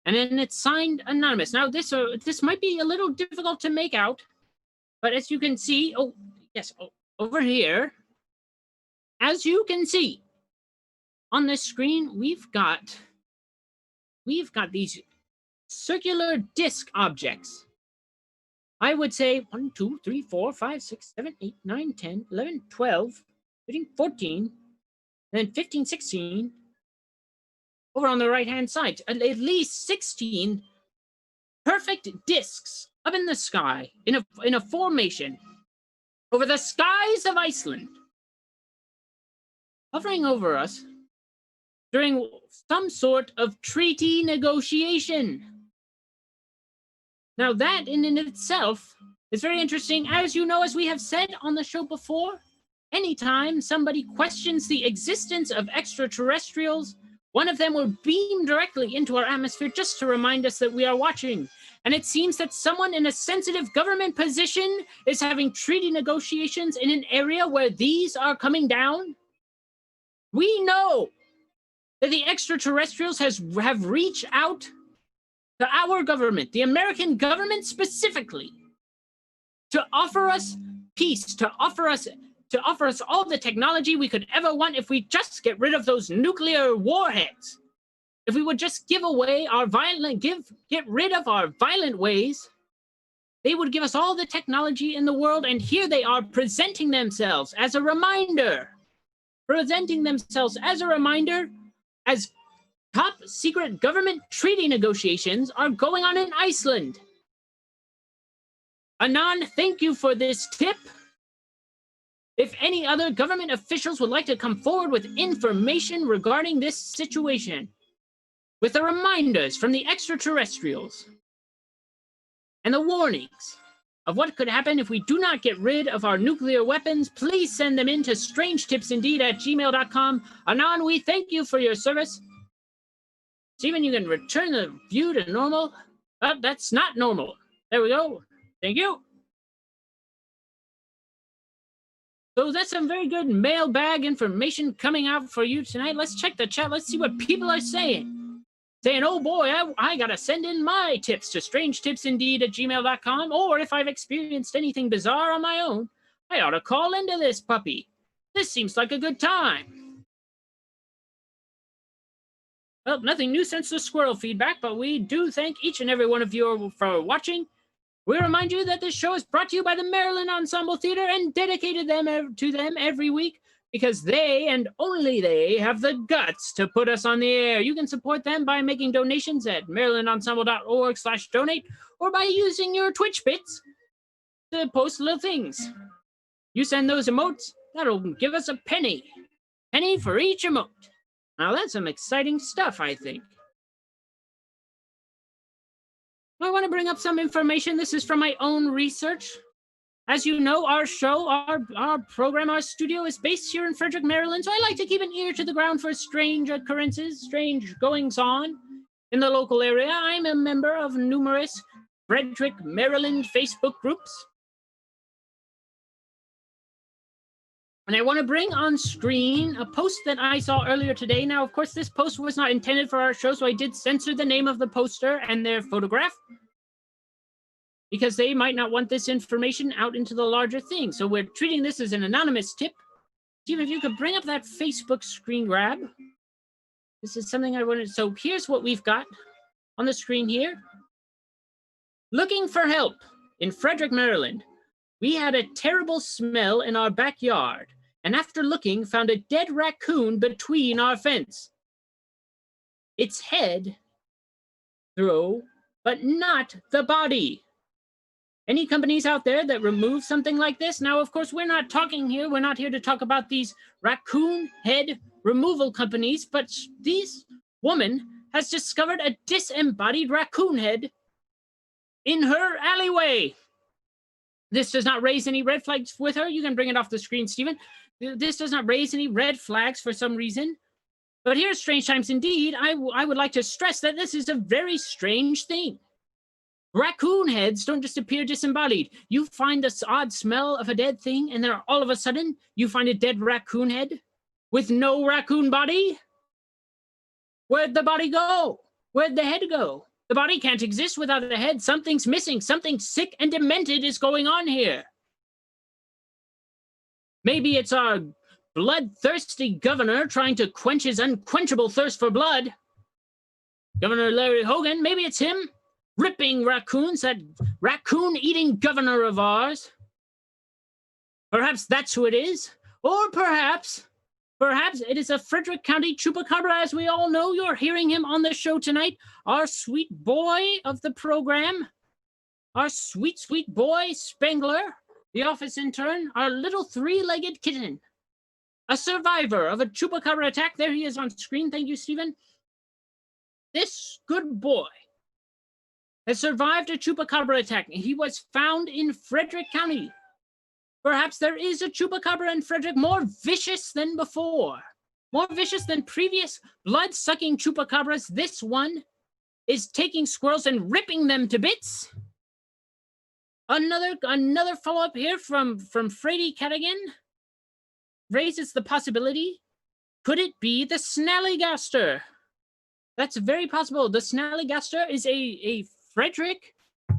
And then it's signed anonymous. Now this might be a little difficult to make out, but as you can see, over here, as you can see on this screen, we've got these circular disc objects. I would say 1, 2, 3, 4, 5, 6, 7, 8, 9, 10, 11, 12, 13, 14, then 15, 16. Over on the right-hand side, at least 16 perfect discs up in the sky in a formation over the skies of Iceland, hovering over us during some sort of treaty negotiation. Now that in itself is very interesting. As you know, as we have said on the show before, anytime somebody questions the existence of extraterrestrials, one of them will beam directly into our atmosphere just to remind us that we are watching. And it seems that someone in a sensitive government position is having treaty negotiations in an area where these are coming down. We know that the extraterrestrials have reached out to our government, the American government specifically, to offer us peace, to offer us all the technology we could ever want if we just get rid of those nuclear warheads. If we would just get rid of our violent ways, they would give us all the technology in the world, and here they are presenting themselves as a reminder. As top secret government treaty negotiations are going on in Iceland. Anon, thank you for this tip. If any other government officials would like to come forward with information regarding this situation, with the reminders from the extraterrestrials and the warnings of what could happen if we do not get rid of our nuclear weapons, please send them in to strangetipsindeed@gmail.com. Anon, we thank you for your service. Steven, you can return the view to normal. That's not normal. There we go. Thank you. So that's some very good mailbag information coming out for you tonight. Let's check the chat. Let's see what people are saying. Saying, oh boy, I gotta send in my tips to strangetipsindeed@gmail.com, or if I've experienced anything bizarre on my own, I ought to call into this puppy. This seems like a good time. Well, nothing new since the squirrel feedback, but we do thank each and every one of you for watching. We remind you that this show is brought to you by the Maryland Ensemble Theater and dedicated to them every week because they and only they have the guts to put us on the air. You can support them by making donations at marylandensemble.org/donate or by using your Twitch bits to post little things. You send those emotes, that'll give us a penny. Penny for each emote. Now that's some exciting stuff, I think. I want to bring up some information. This is from my own research. As you know, our show, our program, our studio is based here in Frederick, Maryland, so I like to keep an ear to the ground for strange occurrences, strange goings-on in the local area. I'm a member of numerous Frederick, Maryland Facebook groups. And I want to bring on screen a post that I saw earlier today. Now, of course, this post was not intended for our show, so I did censor the name of the poster and their photograph because they might not want this information out into the larger thing. So we're treating this as an anonymous tip. Steve, if you could bring up that Facebook screen grab. This is something I wanted. So here's what we've got on the screen here. Looking for help in Frederick, Maryland. We had a terrible smell in our backyard, and after looking, found a dead raccoon between our fence. Its head through, but not the body. Any companies out there that remove something like this? Now, of course, we're not here to talk about these raccoon head removal companies, but this woman has discovered a disembodied raccoon head in her alleyway. This does not raise any red flags with her. You can bring it off the screen, Stephen. This does not raise any red flags for some reason. But here at Strange Times Indeed, I would like to stress that this is a very strange thing. Raccoon heads don't just appear disembodied. You find this odd smell of a dead thing, and then all of a sudden, you find a dead raccoon head with no raccoon body? Where'd the body go? Where'd the head go? The body can't exist without a head. Something's missing. Something sick and demented is going on here. Maybe it's our bloodthirsty governor trying to quench his unquenchable thirst for blood. Governor Larry Hogan, maybe it's him. Ripping raccoons, that raccoon-eating governor of ours. Perhaps that's who it is. Or perhaps it is a Frederick County chupacabra. As we all know, you're hearing him on the show tonight. Our sweet boy of the program. Our sweet, sweet boy, Spangler, the office intern, our little three-legged kitten. A survivor of a chupacabra attack. There he is on screen. Thank you, Stephen. This good boy has survived a chupacabra attack. He was found in Frederick County. Perhaps there is a chupacabra in Frederick more vicious than before. More vicious than previous blood-sucking chupacabras. This one is taking squirrels and ripping them to bits. Another follow-up here from Frady Cadigan raises the possibility. Could it be the Snallygaster? That's very possible. The Snallygaster is a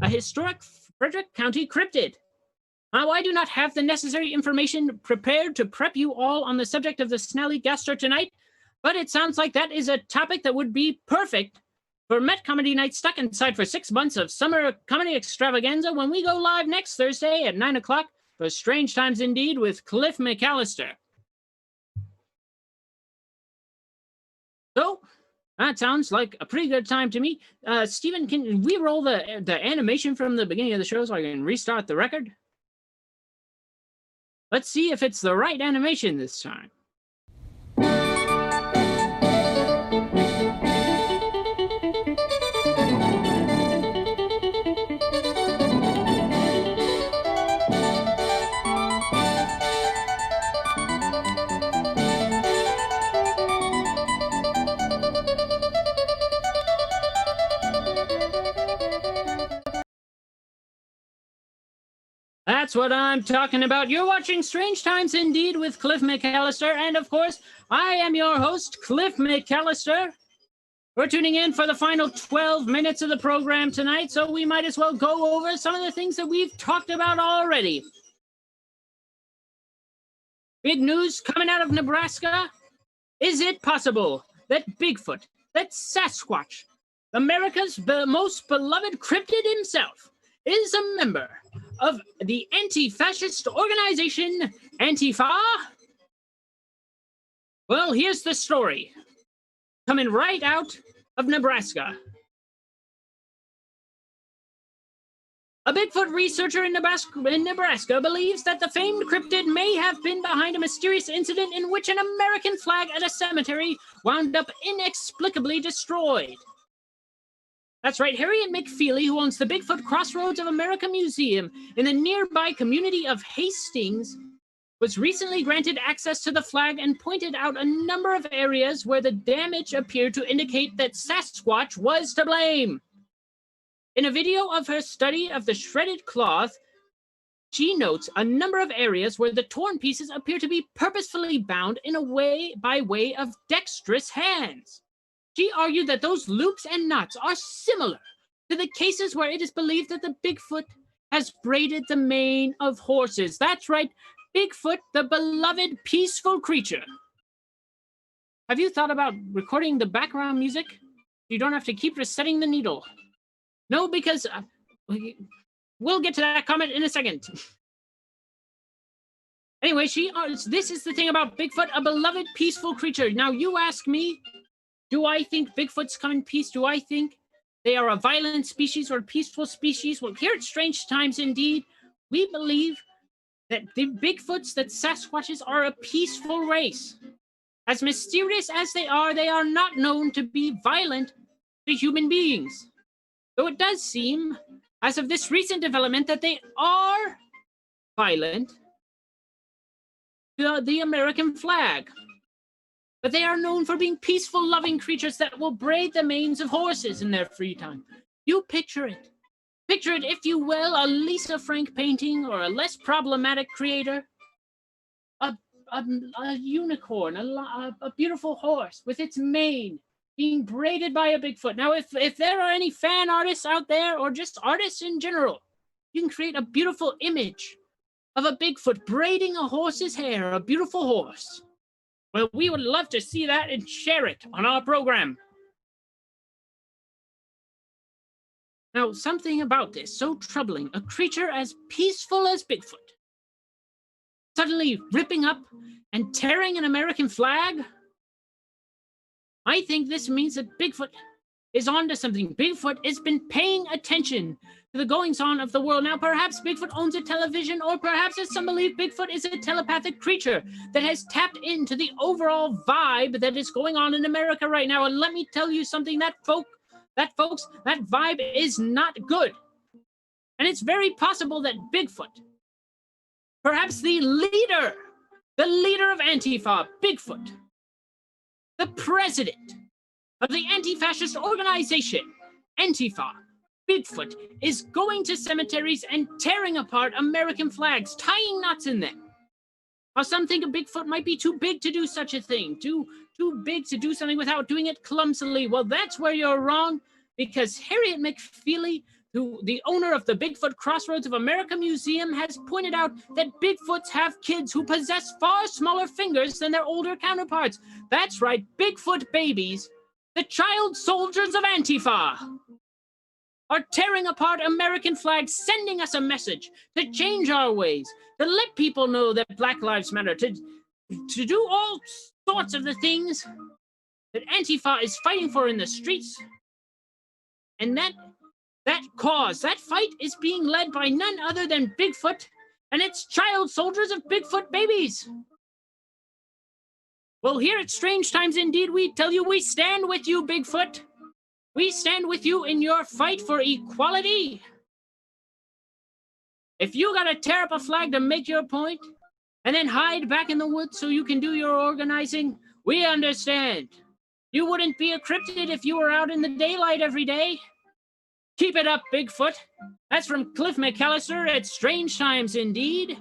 historic Frederick County cryptid. Now, I do not have the necessary information prepared to prep you all on the subject of the Snallygaster tonight, but it sounds like that is a topic that would be perfect for Met Comedy Night stuck inside for 6 months of summer comedy extravaganza when we go live next Thursday at 9 o'clock for Strange Times Indeed with Cliff McAllister. So, that sounds like a pretty good time to me. Stephen, can we roll the animation from the beginning of the show so I can restart the record? Let's see if it's the right animation this time. That's what I'm talking about. You're watching Strange Times Indeed with Cliff McAllister, and of course, I am your host, Cliff McAllister. We're tuning in for the final 12 minutes of the program tonight, so we might as well go over some of the things that we've talked about already. Big news coming out of Nebraska. Is it possible that Bigfoot, that Sasquatch, America's most beloved cryptid himself, is a member of the anti-fascist organization ANTIFA? Well, here's the story, coming right out of Nebraska. A Bigfoot researcher in Nebraska believes that the famed cryptid may have been behind a mysterious incident in which an American flag at a cemetery wound up inexplicably destroyed. That's right, Harriet McFeely, who owns the Bigfoot Crossroads of America Museum in the nearby community of Hastings, was recently granted access to the flag and pointed out a number of areas where the damage appeared to indicate that Sasquatch was to blame. In a video of her study of the shredded cloth, she notes a number of areas where the torn pieces appear to be purposefully bound in a way by way of dexterous hands. She argued that those loops and knots are similar to the cases where it is believed that the Bigfoot has braided the mane of horses. That's right, Bigfoot, the beloved peaceful creature. Have you thought about recording the background music? You don't have to keep resetting the needle. No, because we'll get to that comment in a second. Anyway, this is the thing about Bigfoot, a beloved peaceful creature. Now, you ask me, do I think Bigfoot's come in peace? Do I think they are a violent species or a peaceful species. Well, here at Strange Times Indeed, we believe that the Bigfoots, that Sasquatches, are a peaceful race. As mysterious as they are not known to be violent to human beings. Though it does seem, as of this recent development, that they are violent to the American flag. But they are known for being peaceful, loving creatures that will braid the manes of horses in their free time. You picture it. Picture it, if you will, a Lisa Frank painting or a less problematic creator. A unicorn, a beautiful horse with its mane being braided by a Bigfoot. Now, if there are any fan artists out there, or just artists in general, you can create a beautiful image of a Bigfoot braiding a horse's hair, a beautiful horse. Well, we would love to see that and share it on our program. Now, something about this so troubling, a creature as peaceful as Bigfoot, suddenly ripping up and tearing an American flag? I think this means that Bigfoot is onto something. Bigfoot has been paying attention to the goings-on of the world. Now, perhaps Bigfoot owns a television, or perhaps, as some believe, Bigfoot is a telepathic creature that has tapped into the overall vibe that is going on in America right now. And let me tell you something, that vibe is not good. And it's very possible that Bigfoot, perhaps the leader of Antifa, Bigfoot, the president of the anti-fascist organization, Antifa, Bigfoot, is going to cemeteries and tearing apart American flags, tying knots in them. While some think a Bigfoot might be too big to do such a thing, too big to do something without doing it clumsily. Well, that's where you're wrong, because Harriet McFeely, the owner of the Bigfoot Crossroads of America Museum, has pointed out that Bigfoots have kids who possess far smaller fingers than their older counterparts. That's right, Bigfoot babies, the child soldiers of Antifa, are tearing apart American flags, sending us a message to change our ways, to let people know that Black Lives Matter, to do all sorts of the things that Antifa is fighting for in the streets. And that fight is being led by none other than Bigfoot and its child soldiers of Bigfoot babies. Well, here at Strange Times Indeed, we tell you we stand with you, Bigfoot. We stand with you in your fight for equality. If you gotta tear up a flag to make your point and then hide back in the woods so you can do your organizing, we understand. You wouldn't be a cryptid if you were out in the daylight every day. Keep it up, Bigfoot. That's from Cliff McAllister at Strange Times Indeed.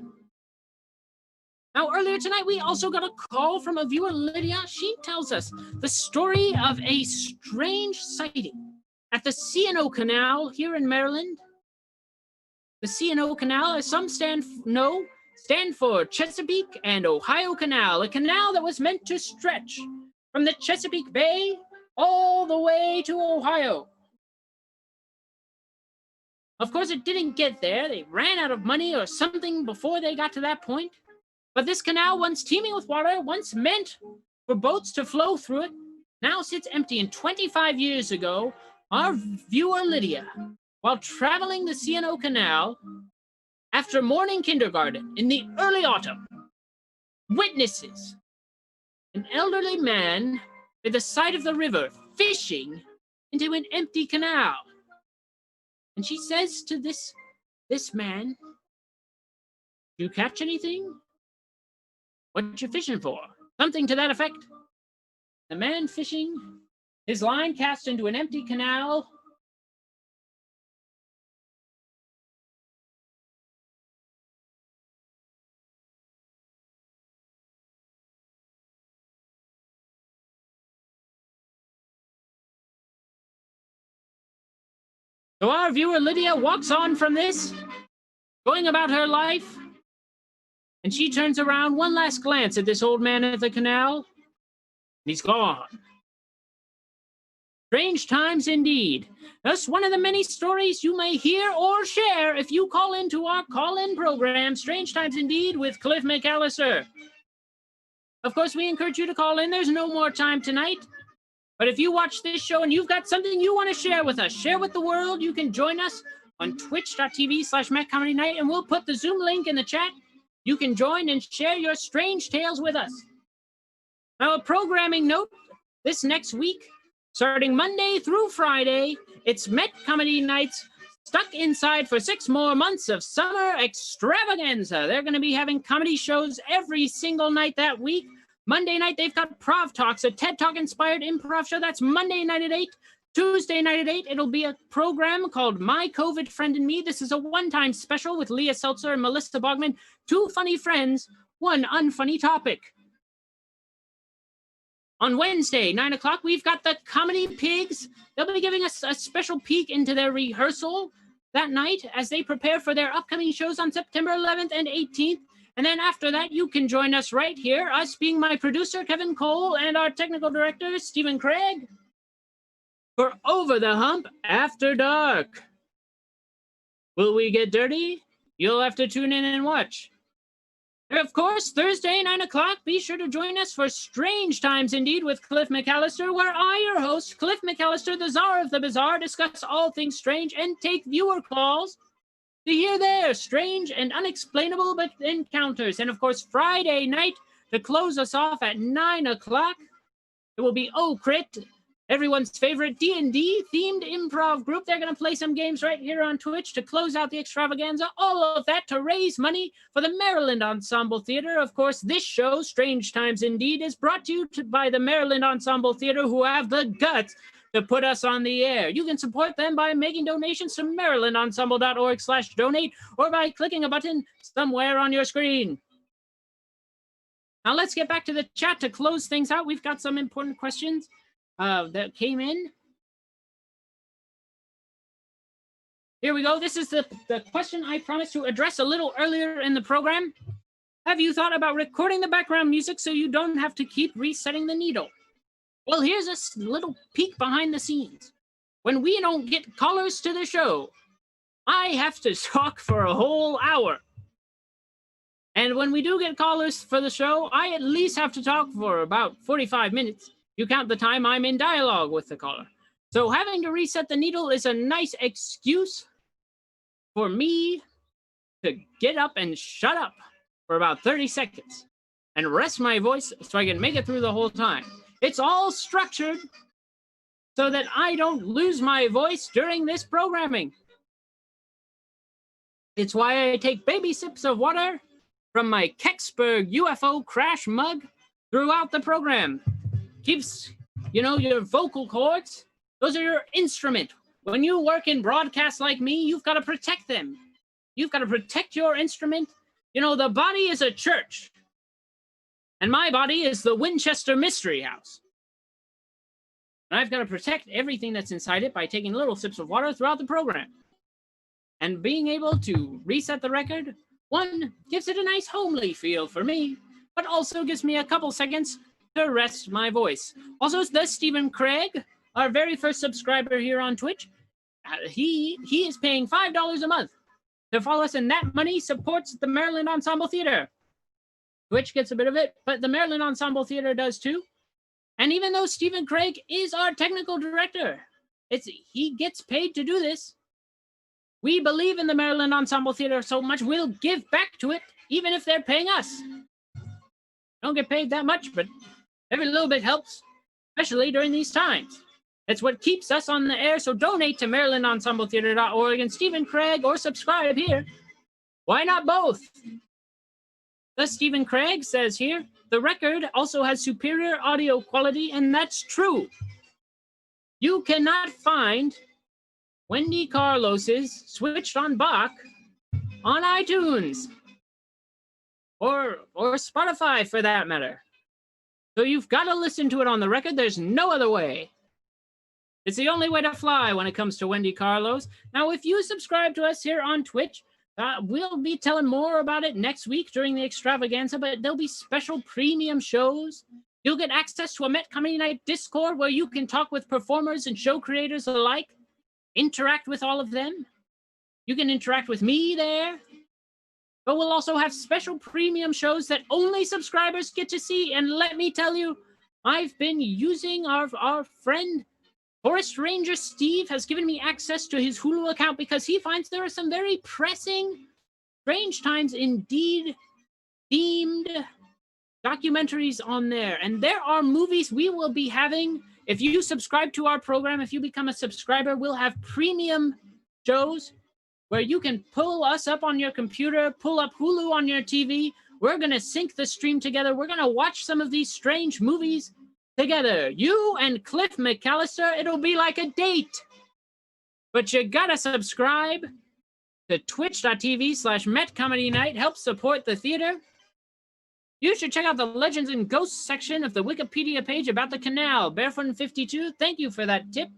Now, earlier tonight, we also got a call from a viewer, Lydia. She tells us the story of a strange sighting at the C&O Canal here in Maryland. The C&O Canal, as some stand for Chesapeake and Ohio Canal, a canal that was meant to stretch from the Chesapeake Bay all the way to Ohio. Of course, it didn't get there. They ran out of money or something before they got to that point. But this canal, once teeming with water, once meant for boats to flow through it, now sits empty. And 25 years ago, our viewer Lydia, while traveling the C&O Canal, after morning kindergarten in the early autumn, witnesses an elderly man by the side of the river fishing into an empty canal. And she says to this man, "You catch anything? What you fishing for?" Something to that effect. The man fishing, his line cast into an empty canal. So our viewer Lydia walks on from this, going about her life, and she turns around one last glance at this old man at the canal, and he's gone. Strange times indeed. That's one of the many stories you may hear or share if you call into our call-in program, Strange Times Indeed, with Cliff McAllister. Of course, we encourage you to call in. There's no more time tonight. But if you watch this show and you've got something you want to share with us, share with the world, you can join us on twitch.tv/MetComedyNight, and we'll put the Zoom link in the chat. You can join and share your strange tales with us. Now, a programming note, this next week, starting Monday through Friday, it's Met Comedy Nights Stuck Inside for 6 more months of summer extravaganza. They're going to be having comedy shows every single night that week. Monday night, they've got Prov Talks, a TED Talk-inspired improv show. That's Monday night at 8. Tuesday night at 8, it'll be a program called My COVID Friend and Me. This is a one-time special with Leah Seltzer and Melissa Bogman. 2 funny friends, 1 unfunny topic. On Wednesday, 9 o'clock, we've got the Comedy Pigs. They'll be giving us a special peek into their rehearsal that night as they prepare for their upcoming shows on September 11th and 18th. And then after that, you can join us right here, us being my producer, Kevin Cole, and our technical director, Stephen Craig, for Over the Hump After Dark. Will we get dirty? You'll have to tune in and watch. And of course, Thursday, 9 o'clock, be sure to join us for Strange Times Indeed with Cliff McAllister, where I, your host, Cliff McAllister, the czar of the bizarre, discuss all things strange and take viewer calls to hear their strange and unexplainable but encounters. And of course, Friday night, to close us off at 9 o'clock, it will be Oh Crit, everyone's favorite D&D themed improv group. They're going to play some games right here on Twitch to close out the extravaganza. All of that to raise money for the Maryland Ensemble Theater. Of course, this show, Strange Times Indeed, is brought to you by the Maryland Ensemble Theater, who have the guts to put us on the air. You can support them by making donations to marylandensemble.org/donate or by clicking a button somewhere on your screen. Now let's get back to the chat to close things out. We've got some important questions that came in. Here we go. This is the question I promised to address a little earlier in the program. Have you thought about recording the background music so you don't have to keep resetting the needle? Well, here's a little peek behind the scenes. When we don't get callers to the show, I have to talk for a whole hour. And when we do get callers for the show, I at least have to talk for about 45 minutes. You count the time I'm in dialogue with the caller. So having to reset the needle is a nice excuse for me to get up and shut up for about 30 seconds and rest my voice so I can make it through the whole time. It's all structured so that I don't lose my voice during this programming. It's why I take baby sips of water from my Kecksburg UFO crash mug throughout the program. Keeps, your vocal cords, those are your instrument. When you work in broadcast like me, you've got to protect them. You've got to protect your instrument. The body is a church. And my body is the Winchester Mystery House. And I've got to protect everything that's inside it by taking little sips of water throughout the program. And being able to reset the record, one, gives it a nice homely feel for me, but also gives me a couple seconds to rest my voice. Also, the Stephen Craig, our very first subscriber here on Twitch, he is paying $5 a month to follow us, and that money supports the Maryland Ensemble Theater. Twitch gets a bit of it, but the Maryland Ensemble Theater does too. And even though Stephen Craig is our technical director, he gets paid to do this. We believe in the Maryland Ensemble Theater so much, we'll give back to it, even if they're paying us. Don't get paid that much, but every little bit helps, especially during these times. It's what keeps us on the air, so donate to MarylandEnsembleTheater.org and Stephen Craig, or subscribe here. Why not both? The Stephen Craig says here, the record also has superior audio quality, and that's true. You cannot find Wendy Carlos's Switched on Bach on iTunes or Spotify for that matter. So you've got to listen to it on the record. There's no other way. It's the only way to fly when it comes to Wendy Carlos. Now, if you subscribe to us here on Twitch, we'll be telling more about it next week during the extravaganza, but there'll be special premium shows. You'll get access to a Met Comedy Night Discord where you can talk with performers and show creators alike, interact with all of them. You can interact with me there. But we'll also have special premium shows that only subscribers get to see. And let me tell you, I've been using our friend Forest Ranger Steve has given me access to his Hulu account because he finds there are some very pressing Strange Times Indeed themed documentaries on there. And there are movies we will be having. If you subscribe to our program, if you become a subscriber, we'll have premium shows where you can pull us up on your computer, pull up Hulu on your TV. We're going to sync the stream together. We're going to watch some of these strange movies together. You and Cliff McAllister, it'll be like a date. But you got to subscribe to twitch.tv/Met Comedy Night. Help support the theater. You should check out the Legends and Ghosts section of the Wikipedia page about the canal. Barefoot52, thank you for that tip.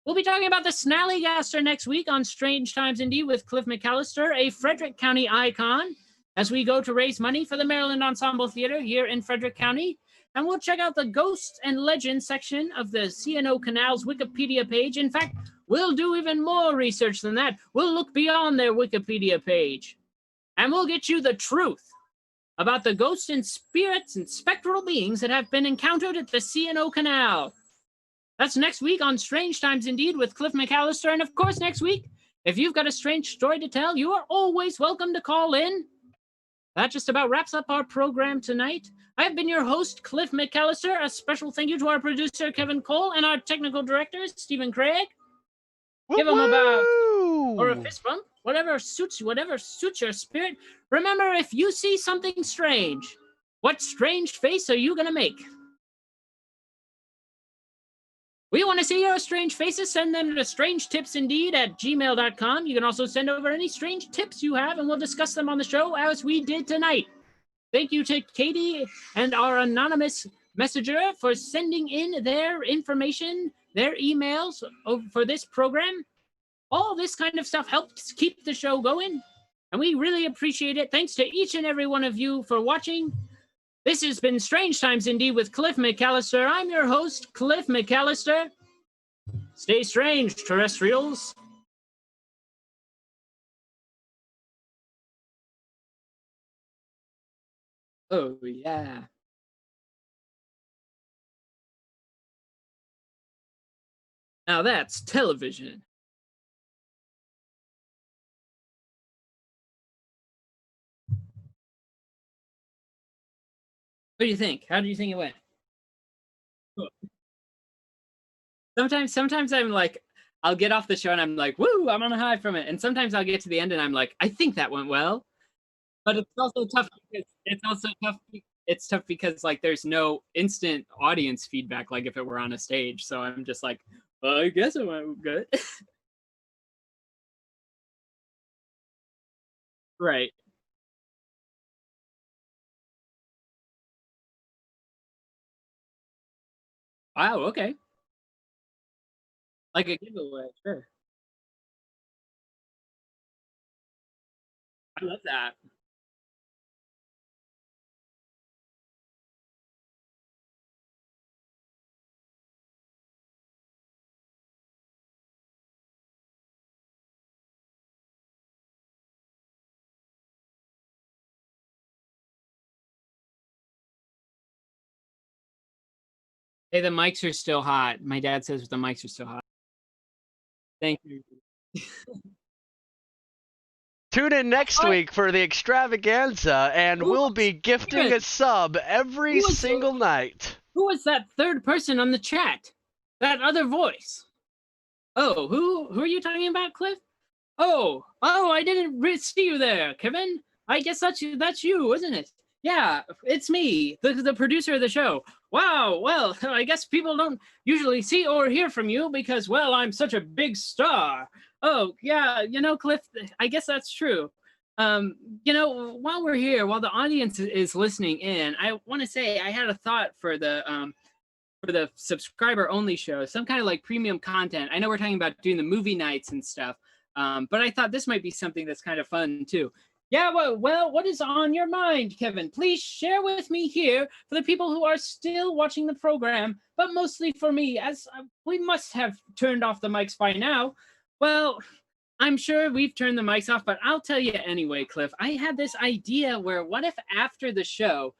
We'll be talking about the Snallygaster next week on Strange Times Indeed with Cliff McAllister, a Frederick County icon, as we go to raise money for the Maryland Ensemble Theater here in Frederick County. And we'll check out the Ghosts and Legends section of the C&O Canal's Wikipedia page. In fact, we'll do even more research than that. We'll look beyond their Wikipedia page. And we'll get you the truth about the ghosts and spirits and spectral beings that have been encountered at the C&O Canal. That's next week on Strange Times Indeed with Cliff McAllister. And of course, next week, if you've got a strange story to tell, you are always welcome to call in. That just about wraps up our program tonight. I've been your host, Cliff McAllister. A special thank you to our producer, Kevin Cole, and our technical director, Stephen Craig. Give him about, or a fist bump, whatever suits your spirit. Remember, if you see something strange, what strange face are you going to make? We want to see your strange faces. Send them to strangetipsindeed@gmail.com. You can also send over any strange tips you have, and we'll discuss them on the show as we did tonight. Thank you to Katie and our anonymous messenger for sending in their information, their emails for this program. All this kind of stuff helps keep the show going, and we really appreciate it. Thanks to each and every one of you for watching. This has been Strange Times Indeed with Cliff McAllister. I'm your host, Cliff McAllister. Stay strange, terrestrials. Oh, yeah. Now that's television. What do you think? How do you think it went? Cool. Sometimes I'm like, I'll get off the show and I'm like, woo, I'm on a high from it. And sometimes I'll get to the end and I'm like, I think that went well. But it's also tough because like there's no instant audience feedback like if it were on a stage. So I'm just like, well, I guess it went good. Right. Wow, okay. Like a giveaway, sure. I love that. Hey, the mics are still hot. My dad says the mics are still hot. Thank you. Tune in next week for the extravaganza, and we'll be gifting a sub every single night. Who was that third person on the chat? That other voice? Oh, who are you talking about, Cliff? Oh, I didn't see you there, Kevin. I guess that's you, isn't it? Yeah, it's me, the producer of the show. Wow, well, I guess people don't usually see or hear from you because, well, I'm such a big star. Oh, yeah, Cliff, I guess that's true. While we're here, while the audience is listening in, I want to say I had a thought for the subscriber only show, some kind of like premium content. I know we're talking about doing the movie nights and stuff, but I thought this might be something that's kind of fun too. Yeah, well, what is on your mind, Kevin? Please share with me here for the people who are still watching the program, but mostly for me, as we must have turned off the mics by now. Well, I'm sure we've turned the mics off, but I'll tell you anyway, Cliff. I had this idea where what if after the show,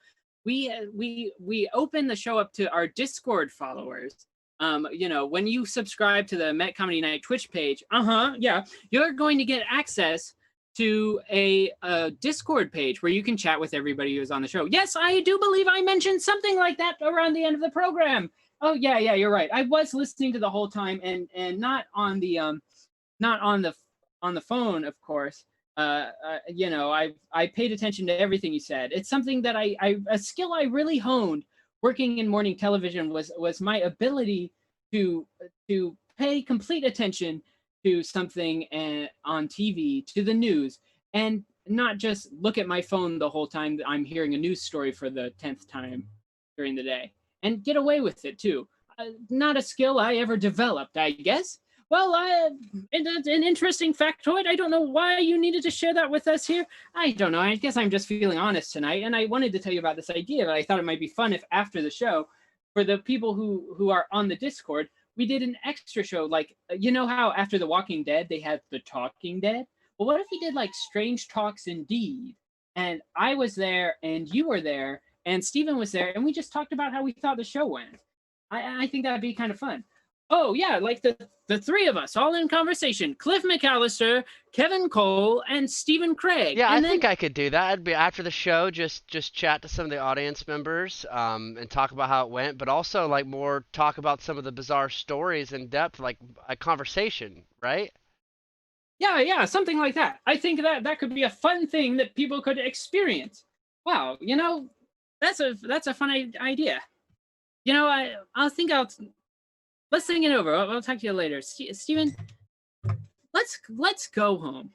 we open the show up to our Discord followers. You know, when you subscribe to the Met Comedy Night Twitch page, yeah, you're going to get access to a Discord page where you can chat with everybody who's on the show. Yes, I do believe I mentioned something like that around the end of the program. Oh yeah, you're right. I was listening to the whole time and not on the phone, of course. You know, I paid attention to everything you said. It's something that a skill I really honed working in morning television was my ability to pay complete attention to something on TV, to the news, and not just look at my phone the whole time that I'm hearing a news story for the 10th time during the day, and get away with it too. Not a skill I ever developed, I guess. Well, it's an interesting factoid. I don't know why you needed to share that with us here. I don't know. I guess I'm just feeling honest tonight, and I wanted to tell you about this idea, but I thought it might be fun if after the show, for the people who are on the Discord, we did an extra show. Like, you know how after The Walking Dead, they had The Talking Dead? Well, what if we did like Strange Talks Indeed? And I was there, and you were there, and Steven was there, and we just talked about how we thought the show went. I think that would be kind of fun. Oh, yeah, like the three of us, all in conversation. Cliff McAllister, Kevin Cole, and Stephen Craig. Yeah, and I think I could do that. I'd be after the show, just chat to some of the audience members and talk about how it went, but also like more talk about some of the bizarre stories in depth, like a conversation, right? Yeah, something like that. I think that could be a fun thing that people could experience. Wow, you know, that's a fun idea. You know, let's think it over. I'll talk to you later. Steven, let's go home.